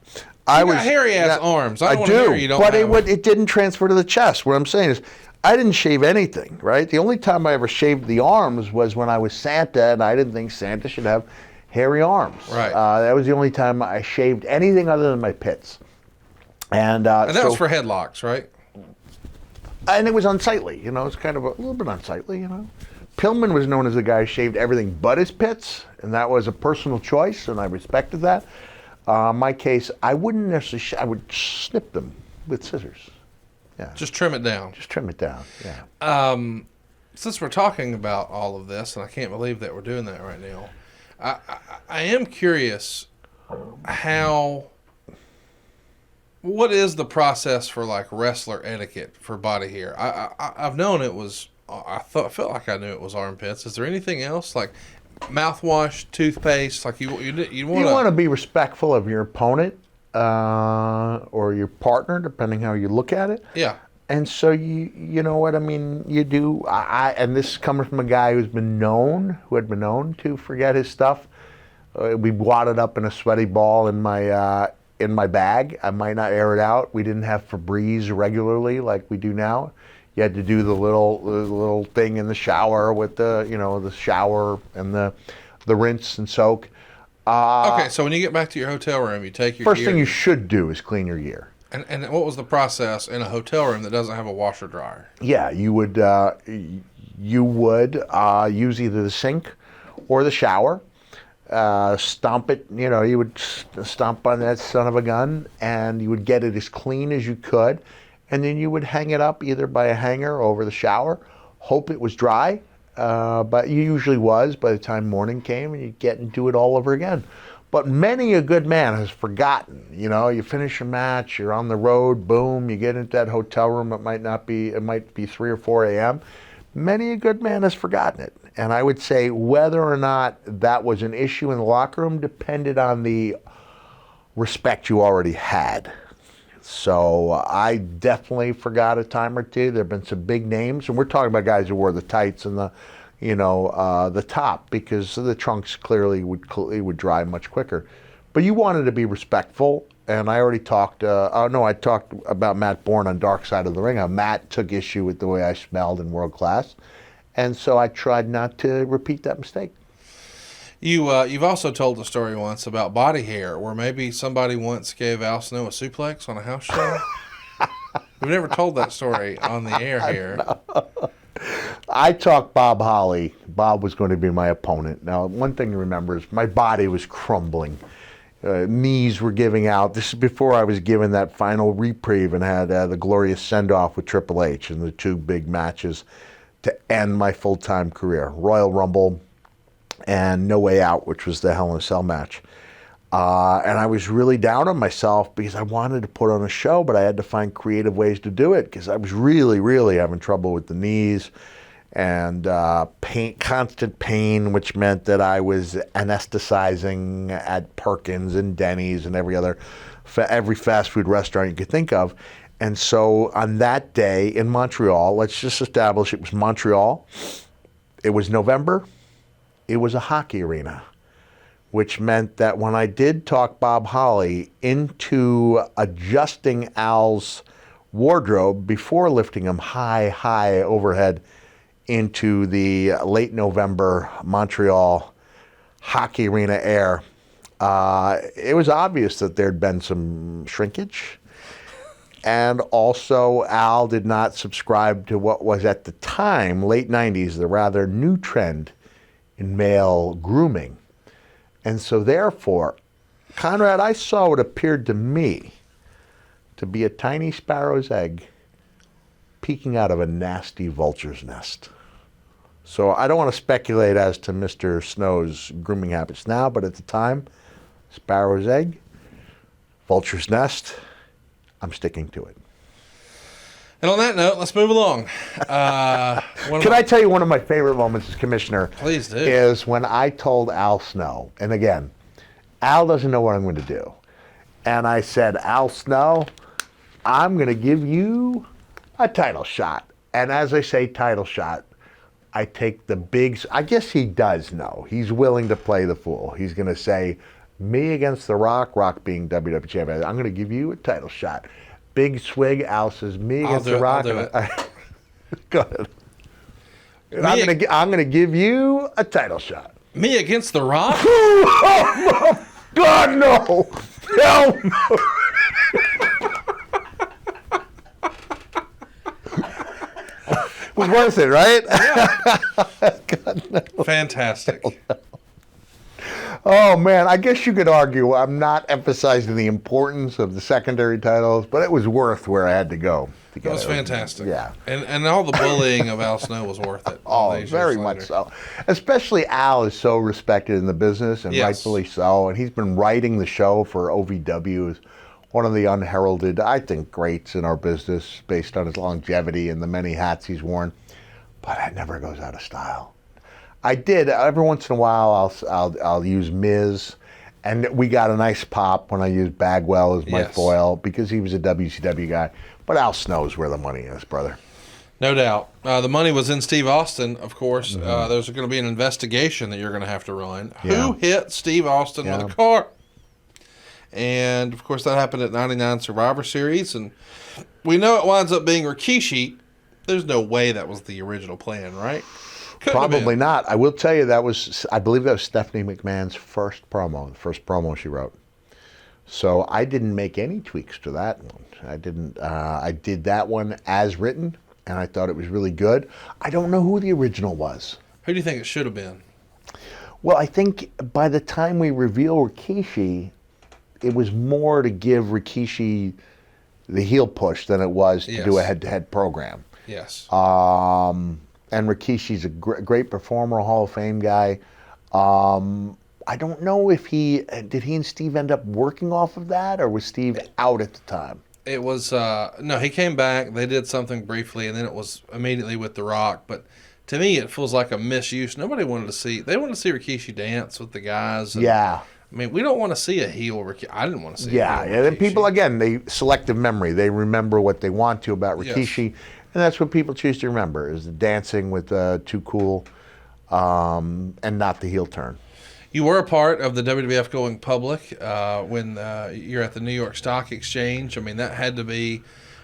I was hairy ass arms. I do, but it didn't transfer to the chest. What I'm saying is, I didn't shave anything. Right. The only time I ever shaved the arms was when I was Santa, and I didn't think Santa should have hairy arms. Right. That was the only time I shaved anything other than my pits. And that was for headlocks, right? And it was unsightly, it's kind of a little bit unsightly, Pillman was known as the guy who shaved everything but his pits, and that was a personal choice, and I respected that. In my case, I wouldn't necessarily, I would snip them with scissors. Yeah. Just trim it down. Just trim it down. Yeah. Since we're talking about all of this, and I can't believe that we're doing that right now, I am curious what is the process for like wrestler etiquette for body hair? I've known it was. Felt like I knew it was armpits. Is there anything else like mouthwash, toothpaste? Like you want to be respectful of your opponent or your partner, depending how you look at it. Yeah. And so you know what I mean. You do. And this is coming from a guy who had been known to forget his stuff. We wadded up in a sweaty ball in my bag. I might not air it out. We didn't have Febreze regularly like we do now. You had to do the little thing in the shower with the shower and the rinse and soak. Okay, so when you get back to your hotel room, you take your first gear. thing you should do is clean your gear. And what was the process in a hotel room that doesn't have a washer dryer? Yeah, you would use either the sink or the shower. Stomp it, you would stomp on that son of a gun, and you would get it as clean as you could, and then you would hang it up either by a hanger over the shower, hope it was dry, but you usually was by the time morning came, and you'd get and do it all over again. But many a good man has forgotten. You finish a match, you're on the road, boom, you get into that hotel room, it might be 3 or 4 a.m. Many a good man has forgotten it. And I would say whether or not that was an issue in the locker room depended on the respect you already had. So I definitely forgot a time or two. There have been some big names, and we're talking about guys who wore the tights and the top, because the trunks clearly would dry much quicker. But you wanted to be respectful, and I already talked. I talked about Matt Bourne on Dark Side of the Ring. Matt took issue with the way I smelled in World Class. And so I tried not to repeat that mistake. You've also told the story once about body hair, where maybe somebody once gave Al Snow a suplex on a house show. We've never told that story on the air here. No. I talked Bob Holly. Bob was going to be my opponent. Now, one thing to remember is my body was crumbling. Knees were giving out. This is before I was given that final reprieve and had the glorious send-off with Triple H in the 2 big matches to end my full-time career. Royal Rumble and No Way Out, which was the Hell in a Cell match. And I was really down on myself because I wanted to put on a show, but I had to find creative ways to do it because I was really, really having trouble with the knees and constant pain, which meant that I was anesthetizing at Perkins and Denny's and every fast food restaurant you could think of. And so on that day in Montreal, let's just establish it was Montreal. It was November. It was a hockey arena, which meant that when I did talk Bob Holly into adjusting Al's wardrobe before lifting him high overhead into the late November Montreal hockey arena air, it was obvious that there'd been some shrinkage. And also, Al did not subscribe to what was at the time, late 90s, the rather new trend in male grooming. And so therefore, Conrad, I saw what appeared to me to be a tiny sparrow's egg peeking out of a nasty vulture's nest. So I don't want to speculate as to Mr. Snow's grooming habits now, but at the time, sparrow's egg, vulture's nest, I'm sticking to it. And on that note, let's move along. Can I tell you one of my favorite moments as commissioner? Please do. Is when I told Al Snow, and again, Al doesn't know what I'm going to do. And I said, Al Snow, I'm going to give you a title shot. And as I say title shot, I take the big, I guess he does know. He's willing to play the fool. He's going to say, me against The Rock, Rock being WWE champion. I'm going to give you a title shot. Big swig. Al says, me against The Rock. I'll do it. Go ahead. I'm going to give you a title shot. Me against The Rock? Oh, God, no. Hell no. It was worth it, right? Yeah. God, no. Fantastic. Oh, man, I guess you could argue I'm not emphasizing the importance of the secondary titles, but it was worth where I had to go. That was fantastic. Yeah. And all the bullying of Al Snow was worth it. all Oh, these very years much later. so. Especially Al is so respected in the business, and Yes. rightfully so. And he's been writing the show for OVW, as one of the unheralded, I think, greats in our business based on his longevity and the many hats he's worn. But that never goes out of style. I did every once in a while. I'll use Miz, and we got a nice pop when I used Bagwell as my Yes. foil because he was a WCW guy. But Al Snow's where the money is, brother. No doubt. The money was in Steve Austin, of course. Mm-hmm. There's going to be an investigation that you're going to have to run. Yeah. Who hit Steve Austin with a car? And, of course, that happened at 99 Survivor Series. And we know it winds up being Rikishi. There's no way that was the original plan, right? Couldn't have Probably been. not. I will tell you I believe that was Stephanie McMahon's first promo, the first promo she wrote. So I didn't make any tweaks to that one. I didn't. I did that one as written, and I thought it was really good. I don't know who the original was. Who do you think it should have been? Well, I think by the time we reveal Rikishi, it was more to give Rikishi the heel push than it was to do a head-to-head program. Yes. And Rikishi's a great performer, a Hall of Fame guy. I don't know if did he and Steve end up working off of that, or was Steve out at the time? It was, no, he came back. They did something briefly, and then it was immediately with The Rock. But to me, it feels like a misuse. Nobody wanted to see, they wanted to see Rikishi dance with the guys. And, Yeah. I mean, we don't want to see a heel Rikishi. I didn't want to see a heel And Rikishi. people, again, they selective memory. They remember what they want to about Rikishi, and that's what people choose to remember, is the dancing with Too Cool and not the heel turn. You were a part of the WWF going public when you're at the New York Stock Exchange. I mean, that had to be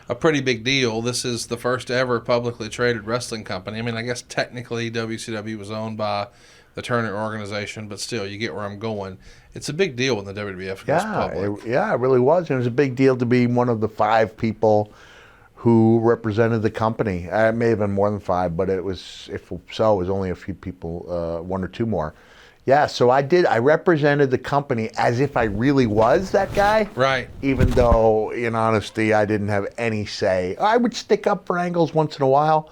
a pretty big deal. This is the first ever publicly traded wrestling company. I mean, I guess technically WCW was owned by the Turner organization, but still, you get where I'm going. It's a big deal when the WWF goes public. It really was. And it was a big deal to be one of the 5 people who represented the company. It may have been more than 5, but it was, if so, it was only a few people, 1 or 2 more. Yeah, so I represented the company as if I really was that guy. Right. Even though, in honesty, I didn't have any say. I would stick up for angles once in a while,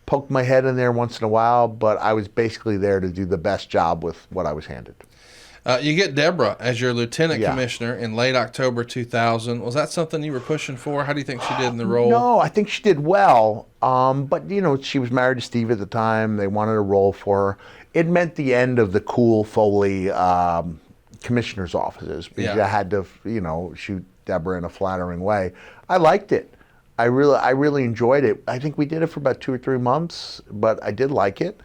poke my head in there once in a while, but I was basically there to do the best job with what I was handed. You get Deborah as your lieutenant commissioner in late October 2000. Was that something you were pushing for? How do you think she did in the role? No, I think she did well. But, she was married to Steve at the time. They wanted a role for her. It meant the end of the cool Foley commissioner's offices because I had to, shoot Deborah in a flattering way. I liked it. I really enjoyed it. I think we did it for about 2 or 3 months, but I did like it.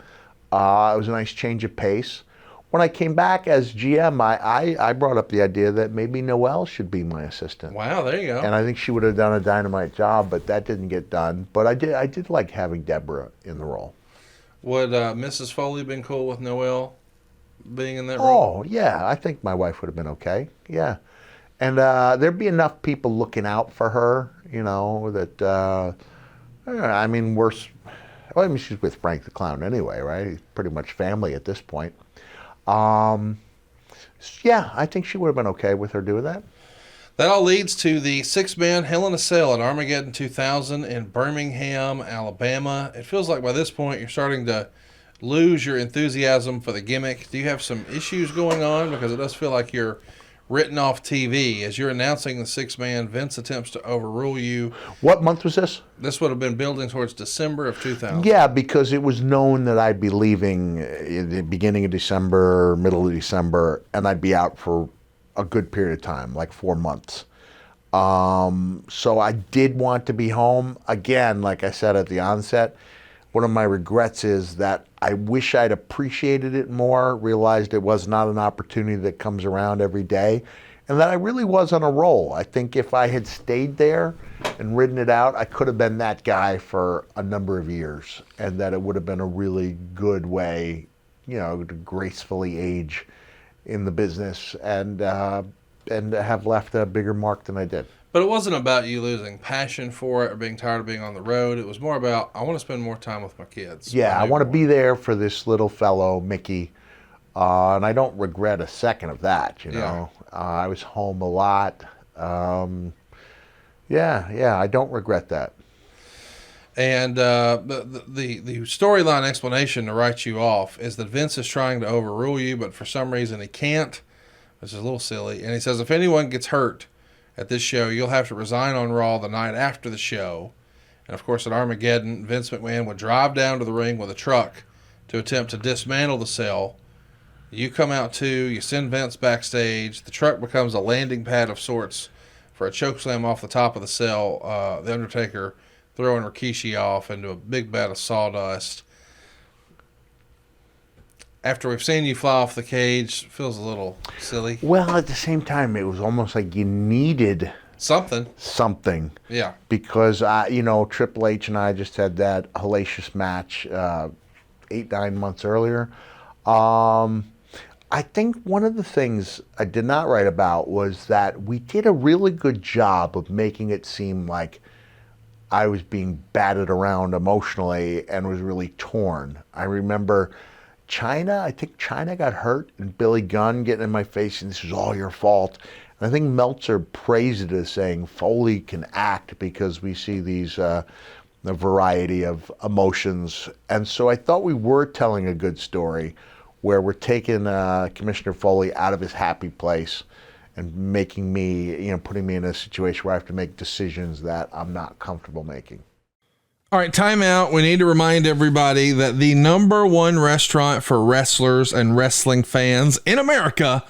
It was a nice change of pace. When I came back as GM, I brought up the idea that maybe Noelle should be my assistant. Wow, there you go. And I think she would have done a dynamite job, but that didn't get done. But I did like having Deborah in the role. Would Mrs. Foley been cool with Noelle being in that role? Oh, yeah. I think my wife would have been okay. Yeah. And there'd be enough people looking out for her, that, she's with Frank the Clown anyway, right? He's pretty much family at this point. I think she would have been okay with her doing that. That all leads to the 6-man Hell in a Cell at Armageddon 2000 in Birmingham, Alabama. It feels like by this point you're starting to lose your enthusiasm for the gimmick. Do you have some issues going on? Because it does feel like you're written off TV. As you're announcing the 6-man, Vince attempts to overrule you. What month was this? This would have been building towards December of 2000. Yeah, because it was known that I'd be leaving in the beginning of December, middle of December, and I'd be out for a good period of time, like 4 months. So I did want to be home. Again, like I said at the onset, one of my regrets is that I wish I'd appreciated it more, realized it was not an opportunity that comes around every day, and that I really was on a roll. I think if I had stayed there and ridden it out, I could have been that guy for a number of years, and that it would have been a really good way, to gracefully age in the business and have left a bigger mark than I did. But it wasn't about you losing passion for it or being tired of being on the road. It was more about, I want to spend more time with my kids. Yeah, I want to be there for this little fellow, Mickey, and I don't regret a second of that, I was home a lot. I don't regret that. And the storyline explanation to write you off is that Vince is trying to overrule you, but for some reason he can't, which is a little silly. And he says if anyone gets hurt at this show, you'll have to resign on Raw the night after the show. And of course, at Armageddon, Vince McMahon would drive down to the ring with a truck to attempt to dismantle the cell. You come out too, you send Vince backstage. The truck becomes a landing pad of sorts for a chokeslam off the top of the cell. The Undertaker throwing Rikishi off into a big bed of sawdust. After we've seen you fly off the cage, feels a little silly. Well, at the same time, it was almost like you needed something. Yeah. Because, Triple H and I just had that hellacious match 8-9 months earlier. I think one of the things I did not write about was that we did a really good job of making it seem like I was being battered around emotionally and was really torn. I remember I think China got hurt, and Billy Gunn getting in my face, and this is all your fault. And I think Meltzer praised it as saying Foley can act because we see these a variety of emotions. And so I thought we were telling a good story where we're taking Commissioner Foley out of his happy place and making me, putting me in a situation where I have to make decisions that I'm not comfortable making. All right, time out. We need to remind everybody that the number one restaurant for wrestlers and wrestling fans in America,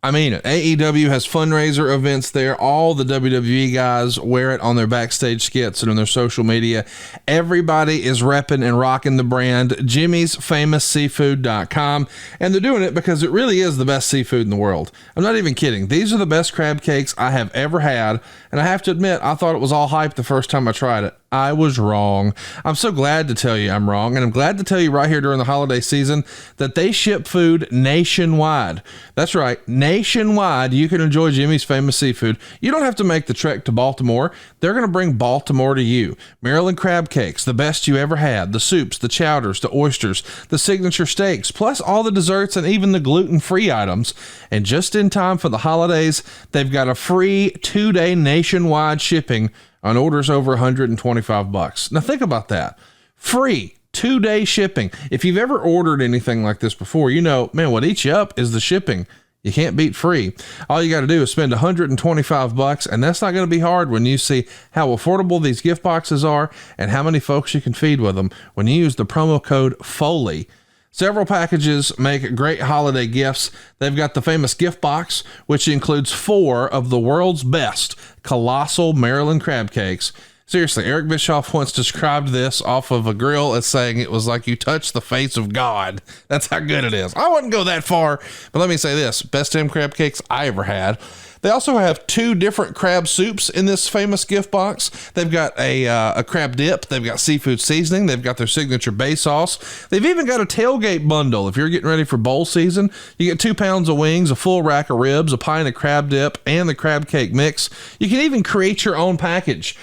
I mean it, AEW has fundraiser events there. All the WWE guys wear it on their backstage skits and on their social media. Everybody is repping and rocking the brand, jimmysfamousseafood.com. And they're doing it because it really is the best seafood in the world. I'm not even kidding. These are the best crab cakes I have ever had. And I have to admit, I thought it was all hype the first time I tried it. I was wrong. I'm so glad to tell you I'm wrong, and I'm glad to tell you right here during the holiday season that they ship food nationwide. That's right, nationwide. You can enjoy Jimmy's Famous Seafood. You don't have to make the trek to Baltimore. They're going to bring Baltimore to you. Maryland crab cakes, the best you ever had. The soups, the chowders, the oysters, the signature steaks, plus all the desserts and even the gluten-free items. And just in time for the holidays, they've got a free 2-day nationwide shipping on orders over $125. Now think about that. Free 2-day shipping. If you've ever ordered anything like this before, man, what eats you up is the shipping. You can't beat free. All you got to do is spend $125, and that's not going to be hard when you see how affordable these gift boxes are and how many folks you can feed with them when you use the promo code FOLEY. Several packages make great holiday gifts. They've got the famous gift box, which includes 4 of the world's best colossal Maryland crab cakes. Seriously, Eric Bischoff once described this off of a grill as saying it was like you touched the face of God. That's how good it is. I wouldn't go that far, but let me say this. Best damn crab cakes I ever had. They also have 2 different crab soups in this famous gift box. They've got a crab dip. They've got seafood seasoning. They've got their signature bay sauce. They've even got a tailgate bundle. If you're getting ready for bowl season, you get 2 pounds of wings, a full rack of ribs, a pint of crab dip, and the crab cake mix. You can even create your own package.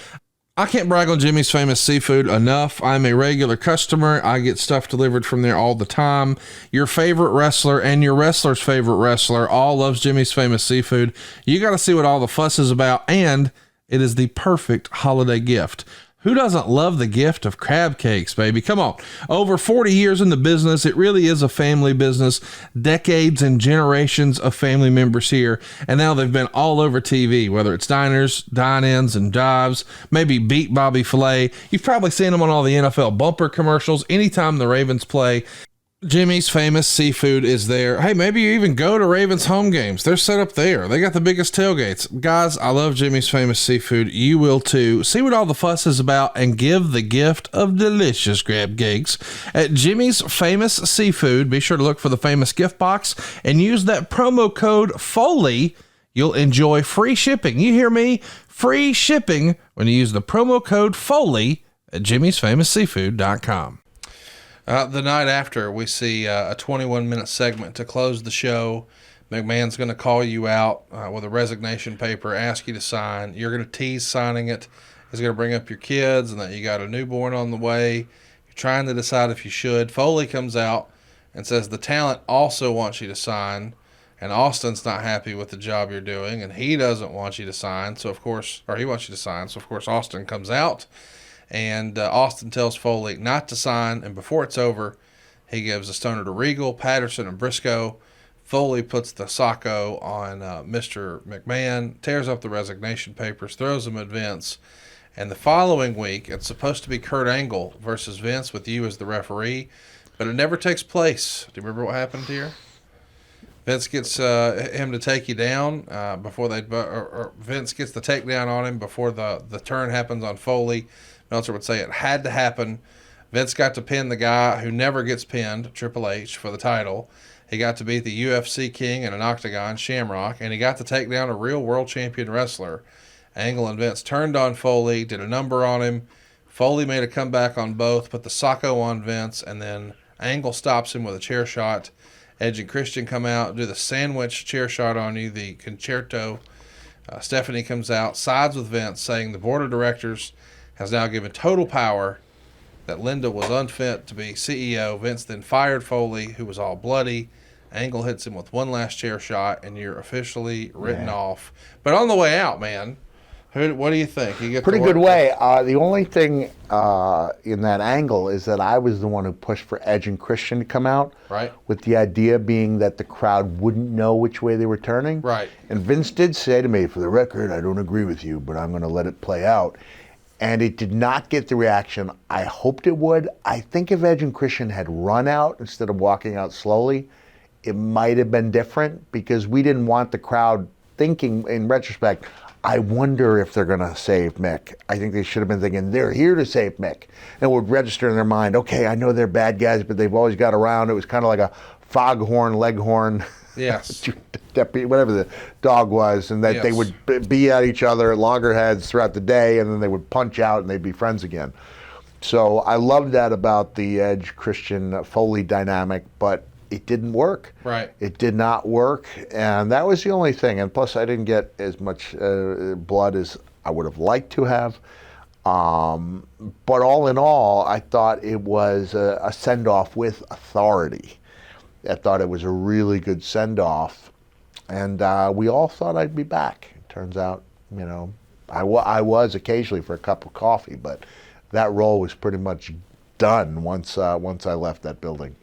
I can't brag on Jimmy's Famous Seafood enough. I'm a regular customer. I get stuff delivered from there all the time. Your favorite wrestler and your wrestler's favorite wrestler all loves Jimmy's Famous Seafood. You got to see what all the fuss is about, and it is the perfect holiday gift. Who doesn't love the gift of crab cakes, baby? Come on. Over 40 years in the business, it really is a family business. Decades and generations of family members here. And now they've been all over TV, whether it's diners, dine-ins, and dives, maybe Beat Bobby Filet. You've probably seen them on all the NFL bumper commercials anytime the Ravens play. Jimmy's Famous Seafood is there. Hey, maybe you even go to Ravens home games. They're set up there. They got the biggest tailgates. Guys, I love Jimmy's Famous Seafood. You will too. See what all the fuss is about and give the gift of delicious crab cakes at Jimmy's Famous Seafood. Be sure to look for the famous gift box and use that promo code FOLEY. You'll enjoy free shipping. You hear me? Free shipping when you use the promo code FOLEY at jimmysfamousseafood.com. The night after, we see a 21-minute segment to close the show. McMahon's going to call you out with a resignation paper, ask you to sign. You're going to tease signing it. He's going to bring up your kids and that you got a newborn on the way. You're trying to decide if you should. Foley comes out and says the talent also wants you to sign, and Austin's not happy with the job you're doing, and he doesn't want you to sign. So, of course, or he wants you to sign. So, of course, Austin comes out. And Austin tells Foley not to sign, and before it's over, he gives the stunner to Regal, Patterson, and Brisco. Foley puts the socko on Mr. McMahon, tears up the resignation papers, throws them at Vince. And the following week, it's supposed to be Kurt Angle versus Vince with you as the referee, but it never takes place. Do you remember what happened here? Vince gets him to take you down before they, or Vince gets the takedown on him before the turn happens on Foley. Meltzer would say it had to happen. Vince got to pin the guy who never gets pinned, Triple H, for the title. He got to beat the UFC king in an octagon, Shamrock, and he got to take down a real world champion wrestler. Angle and Vince turned on Foley, did a number on him. Foley made a comeback on both, put the socko on Vince, and then Angle stops him with a chair shot. Edge and Christian come out, do the sandwich chair shot on you, the concerto. Stephanie comes out, sides with Vince, saying the board of directors has now given total power, that Linda was unfit to be CEO. Vince then fired Foley, who was all bloody. Angle hits him with one last chair shot, and you're officially written off. But on the way out, man, what do you think? You get pretty good way. The only thing in that angle is that I was the one who pushed for Edge and Christian to come out. Right. With the idea being that the crowd wouldn't know which way they were turning. Right. And Vince did say to me, for the record, I don't agree with you, but I'm going to let it play out. And it did not get the reaction I hoped it would. I think if Edge and Christian had run out instead of walking out slowly, it might have been different, because we didn't want the crowd thinking, in retrospect, I wonder if they're going to save Mick. I think they should have been thinking, they're here to save Mick. And it would register in their mind, okay, I know they're bad guys, but they've always got around. It was kind of like a foghorn, leghorn, yes, whatever the dog was, and that yes. they would be at each other at loggerheads throughout the day, and then they would punch out and they'd be friends again. So I loved that about the Edge Christian Foley dynamic, but it didn't work. Right. It did not work, and that was the only thing. And plus, I didn't get as much blood as I would have liked to have. But all in all, I thought it was a send-off with authority. I thought it was a really good send-off, and we all thought I'd be back. It turns out, I was occasionally for a cup of coffee, but that role was pretty much done once I left that building.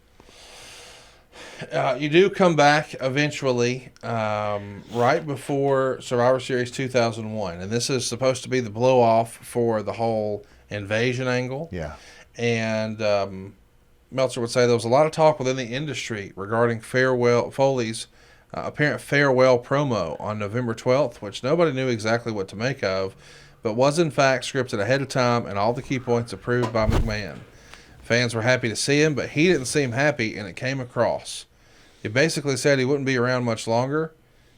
You do come back eventually, right before Survivor Series 2001, and this is supposed to be the blow-off for the whole invasion angle. Yeah. And Meltzer would say there was a lot of talk within the industry regarding Foley's apparent farewell promo on November 12th, which nobody knew exactly what to make of, but was in fact scripted ahead of time and all the key points approved by McMahon. Fans were happy to see him, but he didn't seem happy, and it came across. He basically said he wouldn't be around much longer,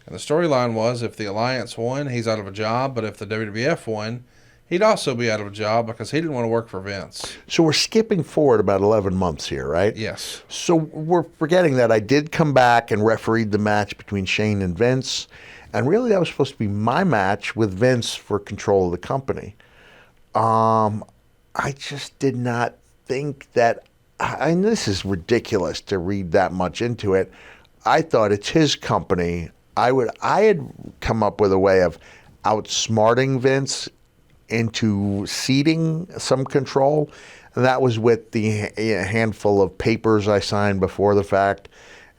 and the storyline was if the Alliance won, he's out of a job, but if the WWF won, he'd also be out of a job because he didn't want to work for Vince. So we're skipping forward about 11 months here, right? Yes. So we're forgetting that I did come back and refereed the match between Shane and Vince, and really that was supposed to be my match with Vince for control of the company. I just did not think that, and this is ridiculous to read that much into it. I thought it's his company. I had come up with a way of outsmarting Vince into ceding some control, and that was with the handful of papers I signed before the fact.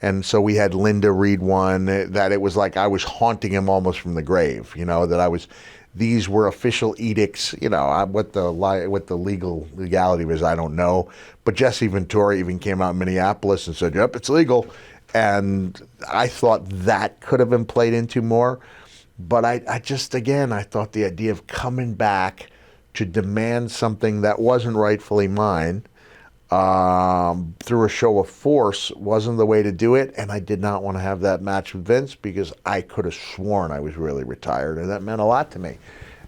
And so we had Linda read one that it was like I was haunting him almost from the grave, that these were official edicts, what the legality was, I don't know. But Jesse Ventura even came out in Minneapolis and said, yep, it's legal. And I thought that could have been played into more. But I thought the idea of coming back to demand something that wasn't rightfully mine through a show of force wasn't the way to do it. And I did not want to have that match with Vince because I could have sworn I was really retired, and that meant a lot to me.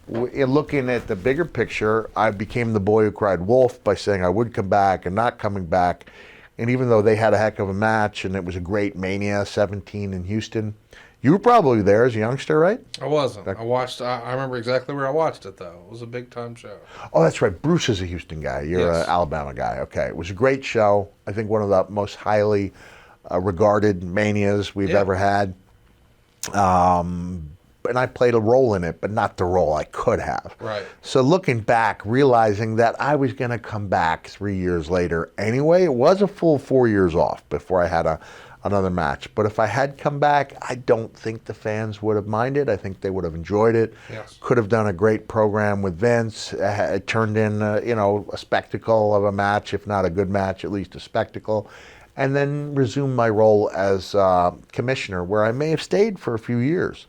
In looking at the bigger picture, I became the boy who cried wolf by saying I would come back and not coming back. And even though they had a heck of a match and it was a great Mania 17 in Houston, you were probably there as a youngster, right? I wasn't. I remember exactly where I watched it, though. It was a big-time show. Oh, that's right. Bruce is a Houston guy. You're an Alabama guy. Okay. It was a great show. I think one of the most highly regarded Manias we've ever had. and I played a role in it, but not the role I could have. Right. So looking back, realizing that I was going to come back 3 years later anyway, it was a full 4 years off before I had another match. But if I had come back, I don't think the fans would have minded. I think they would have enjoyed it. Yes. Could have done a great program with Vince. It turned in, a spectacle of a match, if not a good match, at least a spectacle. And then resume my role as commissioner, where I may have stayed for a few years.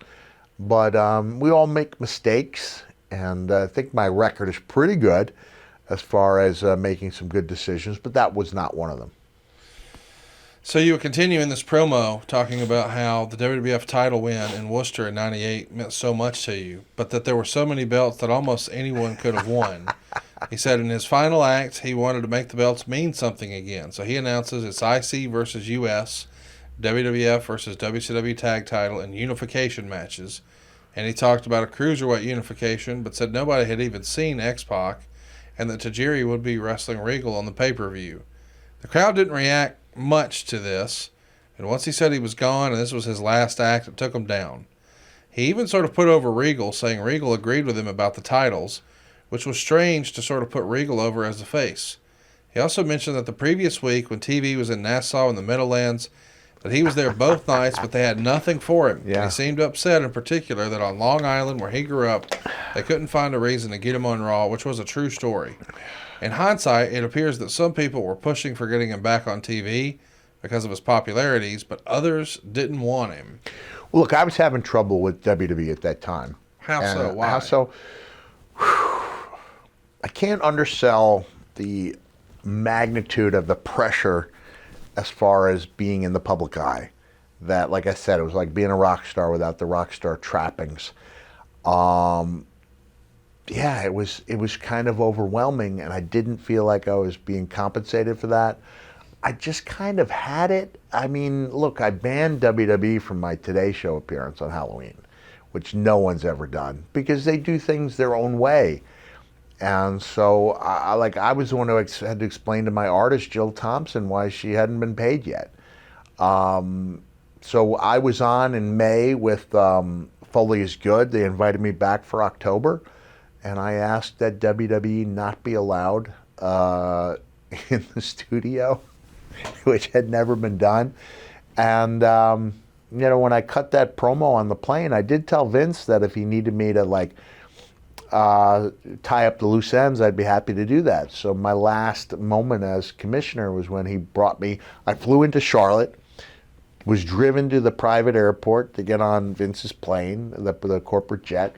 But we all make mistakes, and I think my record is pretty good as far as making some good decisions, but that was not one of them. So you were continuing this promo talking about how the WWF title win in Worcester in '98 meant so much to you, but that there were so many belts that almost anyone could have won. He said in his final act he wanted to make the belts mean something again, so he announces it's IC versus US, WWF versus WCW tag title, and unification matches. And he talked about a cruiserweight unification, but said nobody had even seen X-Pac, and that Tajiri would be wrestling Regal on the pay-per-view. The crowd didn't react much to this, and once he said he was gone and this was his last act, it took him down. He even sort of put over Regal, saying Regal agreed with him about the titles, which was strange to sort of put Regal over as the face. He also mentioned that the previous week when TV was in Nassau in the Meadowlands, that he was there both nights, but they had nothing for him. Yeah. He seemed upset in particular that on Long Island, where he grew up, they couldn't find a reason to get him on Raw, which was a true story. In hindsight, it appears that some people were pushing for getting him back on TV because of his popularities, but others didn't want him. Well, look, I was having trouble with WWE at that time. How so? Why? How so? I can't undersell the magnitude of the pressure as far as being in the public eye. That, like I said, it was like being a rock star without the rock star trappings. Yeah, it was kind of overwhelming, and I didn't feel like I was being compensated for that. I just kind of had it. I mean, look, I banned WWE from my Today Show appearance on Halloween, which no one's ever done, because they do things their own way. And so, I was the one who had to explain to my artist, Jill Thompson, why she hadn't been paid yet. So I was on in May with Foley is Good. They invited me back for October, and I asked that WWE not be allowed in the studio, which had never been done. And, when I cut that promo on the plane, I did tell Vince that if he needed me to, tie up the loose ends, I'd be happy to do that. So my last moment as commissioner was when he brought me. I flew into Charlotte, was driven to the private airport to get on Vince's plane, the corporate jet,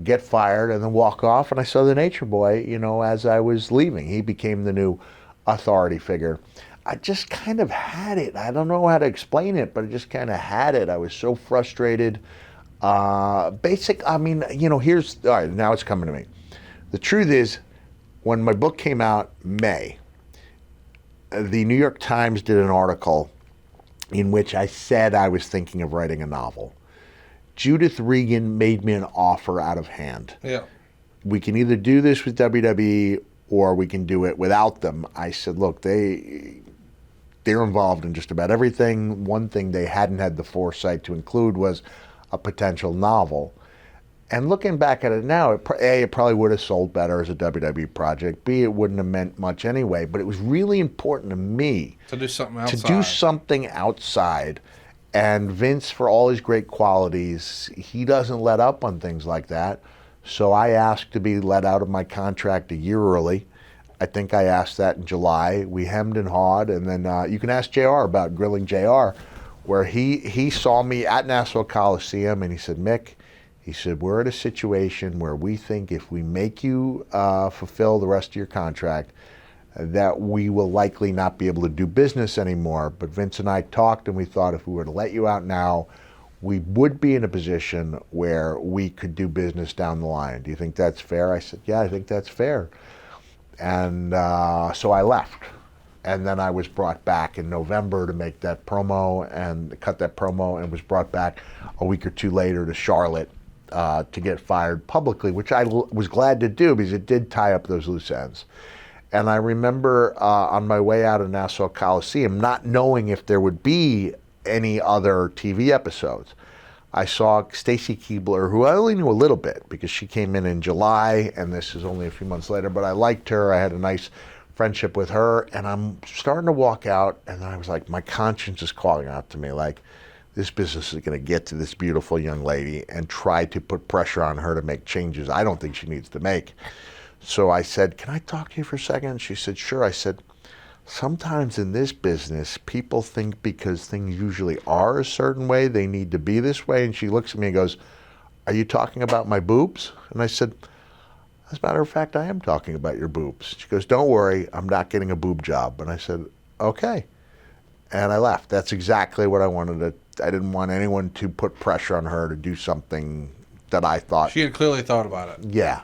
get fired, and then walk off. And I saw the Nature Boy, as I was leaving. He became the new authority figure. I just kind of had it. I don't know how to explain it, but I just kind of had it. I was so frustrated. Here's, all right, now it's coming to me. The truth is, when my book came out May, the New York Times did an article in which I said I was thinking of writing a novel. Judith Regan made me an offer out of hand. Yeah. We can either do this with WWE or we can do it without them. I said, look, they're involved in just about everything. One thing they hadn't had the foresight to include was a potential novel. And looking back at it now, it probably would have sold better as a WWE project. B, it wouldn't have meant much anyway. But it was really important to me to do something outside. And Vince, for all his great qualities, he doesn't let up on things like that. So I asked to be let out of my contract a year early. I think I asked that in July. We hemmed and hawed. And then you can ask JR about grilling JR, where he saw me at Nassau Coliseum and he said, Mick, he said, we're at a situation where we think if we make you fulfill the rest of your contract, that we will likely not be able to do business anymore. But Vince and I talked and we thought if we were to let you out now, we would be in a position where we could do business down the line. Do you think that's fair? I said, yeah, I think that's fair. And so I left. And then I was brought back in November to make that promo and cut that promo, and was brought back a week or two later to Charlotte to get fired publicly, which I was glad to do because it did tie up those loose ends. And I remember on my way out of Nassau Coliseum, not knowing if there would be any other TV episodes, I saw Stacy Keebler, who I only knew a little bit because she came in July, and this is only a few months later, but I liked her. I had a nice friendship with her, and I'm starting to walk out, and I was like, my conscience is calling out to me, like, this business is going to get to this beautiful young lady and try to put pressure on her to make changes I don't think she needs to make. So I said, can I talk to you for a second? She said, sure. I said, sometimes in this business, people think because things usually are a certain way, they need to be this way. And she looks at me and goes, are you talking about my boobs? And I said, as a matter of fact, I am talking about your boobs. She goes, don't worry, I'm not getting a boob job. And I said, okay. And I left. That's exactly what I wanted to. I didn't want anyone to put pressure on her to do something that I thought. She had clearly thought about it. Yeah.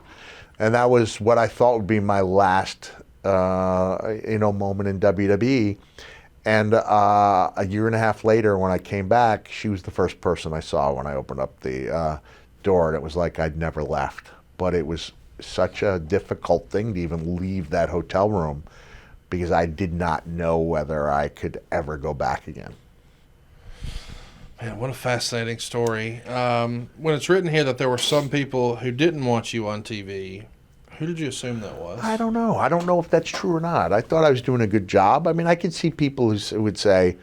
And that was what I thought would be my last moment in WWE. And a year and a half later, when I came back, she was the first person I saw when I opened up the door. And it was like I'd never left. But it was such a difficult thing to even leave that hotel room because I did not know whether I could ever go back again. Man, what a fascinating story. When it's written here that there were some people who didn't want you on TV, who did you assume that was? I don't know. I don't know if that's true or not. I thought I was doing a good job. I mean, I could see people who would say,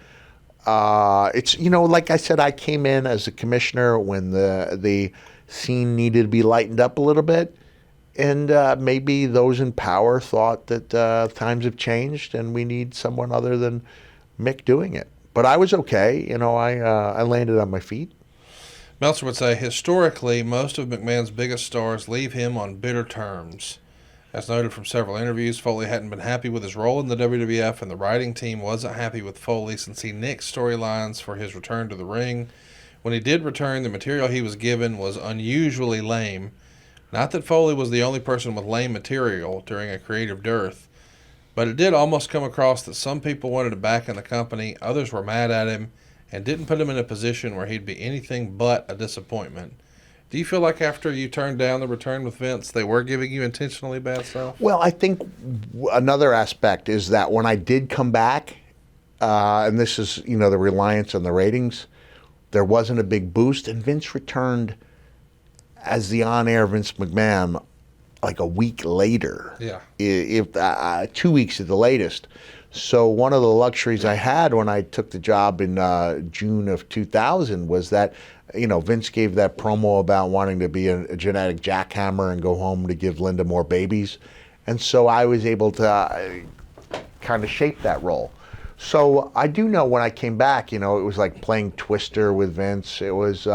it's, like I said, I came in as a commissioner when the scene needed to be lightened up a little bit. And maybe those in power thought that times have changed and we need someone other than Mick doing it. But I was okay. I landed on my feet. Meltzer would say, historically, most of McMahon's biggest stars leave him on bitter terms. As noted from several interviews, Foley hadn't been happy with his role in the WWF, and the writing team wasn't happy with Foley since he nixed storylines for his return to the ring. When he did return, the material he was given was unusually lame. Not that Foley was the only person with lame material during a creative dearth, but it did almost come across that some people wanted him back in the company, others were mad at him, and didn't put him in a position where he'd be anything but a disappointment. Do you feel like after you turned down the return with Vince, they were giving you intentionally bad stuff? Well, I think another aspect is that when I did come back, and this is, the reliance on the ratings, there wasn't a big boost, and Vince returned as the on-air Vince McMahon like a week later. Yeah. If 2 weeks at the latest. So one of the luxuries I had when I took the job in June of 2000 was that, Vince gave that promo about wanting to be a genetic jackhammer and go home to give Linda more babies. And so I was able to kind of shape that role. So I do know when I came back, it was like playing Twister with Vince. It was,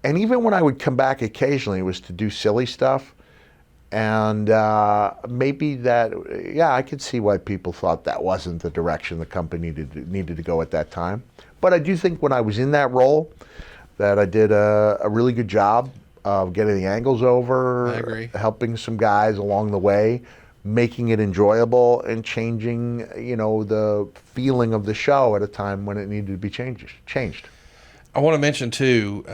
and even when I would come back occasionally, it was to do silly stuff. And maybe that, I could see why people thought that wasn't the direction the company needed to go at that time. But I do think when I was in that role, that I did a really good job of getting the angles over, I agree. Helping some guys along the way, making it enjoyable, and changing, the feeling of the show at a time when it needed to be changed. I want to mention, too,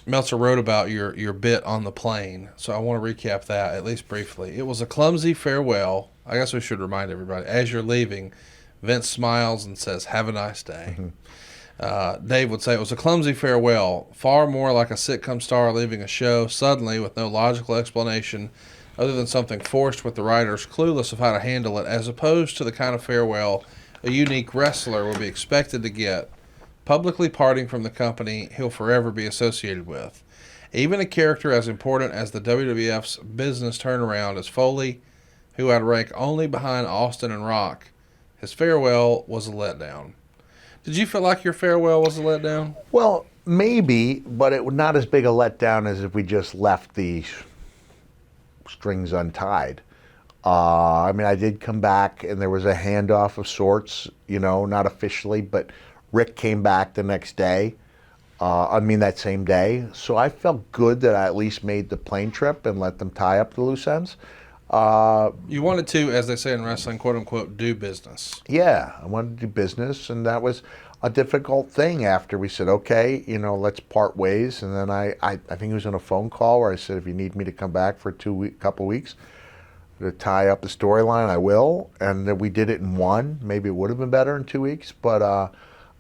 Meltzer wrote about your bit on the plane, so I want to recap that, at least briefly. It was a clumsy farewell. I guess we should remind everybody. As you're leaving, Vince smiles and says, "Have a nice day." Mm-hmm. Dave would say it was a clumsy farewell, far more like a sitcom star leaving a show suddenly with no logical explanation other than something forced with the writers clueless of how to handle it, as opposed to the kind of farewell a unique wrestler would be expected to get, publicly parting from the company he'll forever be associated with. Even a character as important as the WWF's business turnaround as Foley, who I'd rank only behind Austin and Rock, his farewell was a letdown. Did you feel like your farewell was a letdown? Well, maybe, but it was not as big a letdown as if we just left the strings untied. I did come back, and there was a handoff of sorts, not officially, but Rick came back the next day. That same day. So I felt good that I at least made the plane trip and let them tie up the loose ends. You wanted to, as they say in wrestling, quote unquote, do business. Yeah, I wanted to do business, and that was a difficult thing after we said, okay, let's part ways. And then I think it was on a phone call where I said, if you need me to come back for a couple weeks to tie up the storyline, I will. And then we did it in one. Maybe it would have been better in 2 weeks, but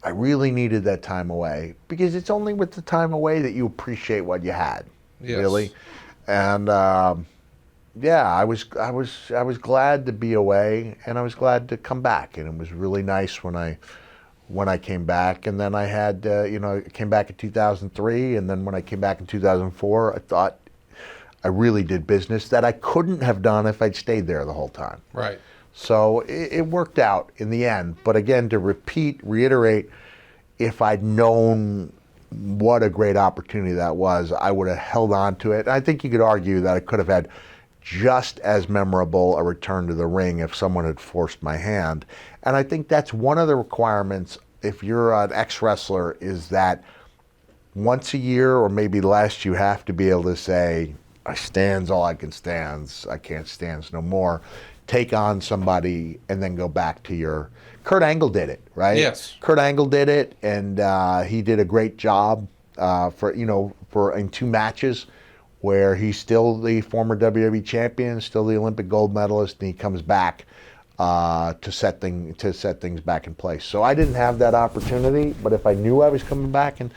I really needed that time away, because it's only with the time away that you appreciate what you had. Yes. Really. And yeah, I was glad to be away, and I was glad to come back, and it was really nice when I came back. And then I had I came back in 2003, and then when I came back in 2004, I thought I really did business that I couldn't have done if I'd stayed there the whole time. Right. So it worked out in the end. But again, to reiterate, if I'd known what a great opportunity that was, I would have held on to it. I think you could argue that I could have had just as memorable a return to the ring if someone had forced my hand. And I think that's one of the requirements if you're an ex-wrestler, is that once a year or maybe less, you have to be able to say, I stands all I can stands, I can't stands no more. Take on somebody and then go back to your... Kurt Angle did it, right? Yes. Kurt Angle did it, and he did a great job for in 2 matches where he's still the former WWE champion, still the Olympic gold medalist, and he comes back to set things back in place. So I didn't have that opportunity, but if I knew I was coming back in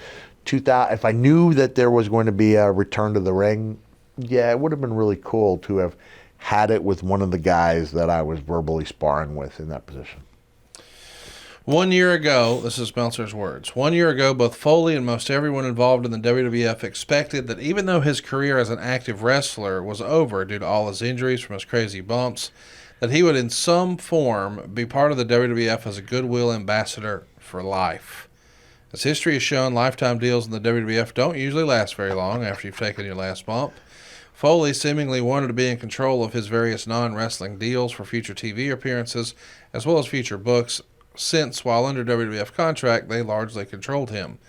2000, if I knew that there was going to be a return to the ring, yeah, it would have been really cool to have had it with one of the guys that I was verbally sparring with in that position. 1 year ago, this is Meltzer's words, 1 year ago, both Foley and most everyone involved in the WWF expected that even though his career as an active wrestler was over due to all his injuries from his crazy bumps, that he would in some form be part of the WWF as a goodwill ambassador for life. As history has shown, lifetime deals in the WWF don't usually last very long after you've taken your last bump. Foley seemingly wanted to be in control of his various non-wrestling deals for future TV appearances as well as future books, since while under WWF contract, they largely controlled him.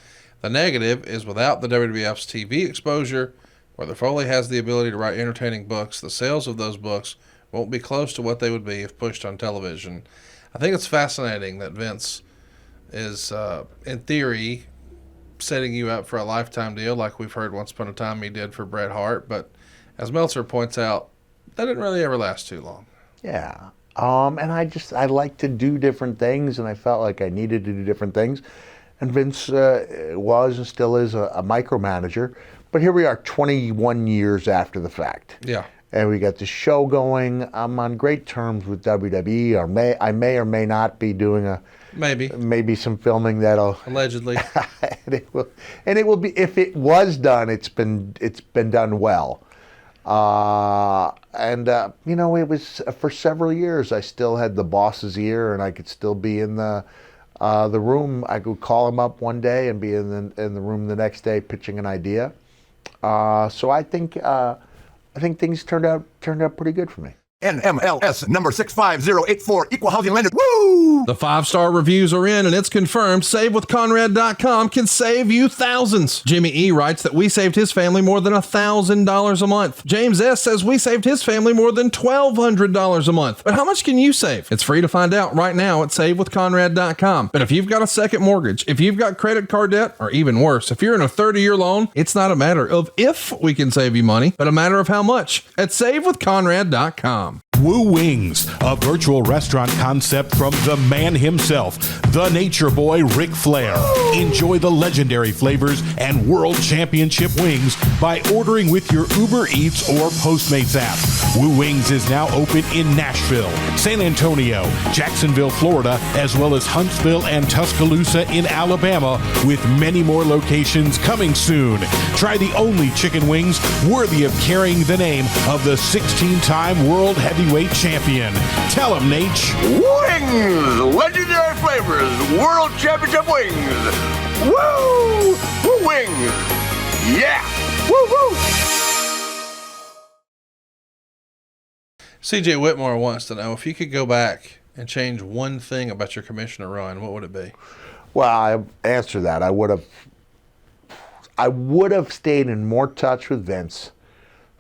The negative is without the WWF's TV exposure, whether Foley has the ability to write entertaining books, the sales of those books won't be close to what they would be if pushed on television. I think it's fascinating that Vince is, in theory, setting you up for a lifetime deal like we've heard once upon a time he did for Bret Hart, but as Meltzer points out, that didn't really ever last too long. Yeah. And I like to do different things, and I felt like I needed to do different things. And Vince was and still is a micromanager. But here we are 21 years after the fact. Yeah. And we got the show going. I'm on great terms with WWE. I may or may not be doing maybe some filming that'll allegedly. and it will be, if it was done, it's been done well. It was for several years. I still had the boss's ear, and I could still be in the room. I could call him up one day and be in the room the next day pitching an idea. So I think things turned out pretty good for me. NMLS number 65084, equal housing lender. Woo! The 5-star reviews are in, and it's confirmed. SaveWithConrad.com can save you thousands. Jimmy E. writes that we saved his family more than $1,000 a month. James S. says we saved his family more than $1,200 a month. But how much can you save? It's free to find out right now at SaveWithConrad.com. But if you've got a second mortgage, if you've got credit card debt, or even worse, if you're in a 30-year loan, it's not a matter of if we can save you money, but a matter of how much at SaveWithConrad.com. WOOOOO Wings, a virtual restaurant concept from the man himself, the Nature Boy Ric Flair. Enjoy the legendary flavors and world championship wings by ordering with your Uber Eats or Postmates app. WOOOOO Wings is now open in Nashville, San Antonio, Jacksonville, Florida, as well as Huntsville and Tuscaloosa in Alabama, with many more locations coming soon. Try the only chicken wings worthy of carrying the name of the 16-time world heavyweight champion. Tell him, Nate. Wings! Legendary flavors! World Championship wings! Woo! Woo wings! Yeah! Woo woo! CJ Whitmore wants to know if you could go back and change one thing about your commissioner run, what would it be? Well, I answer that. I would have stayed in more touch with Vince.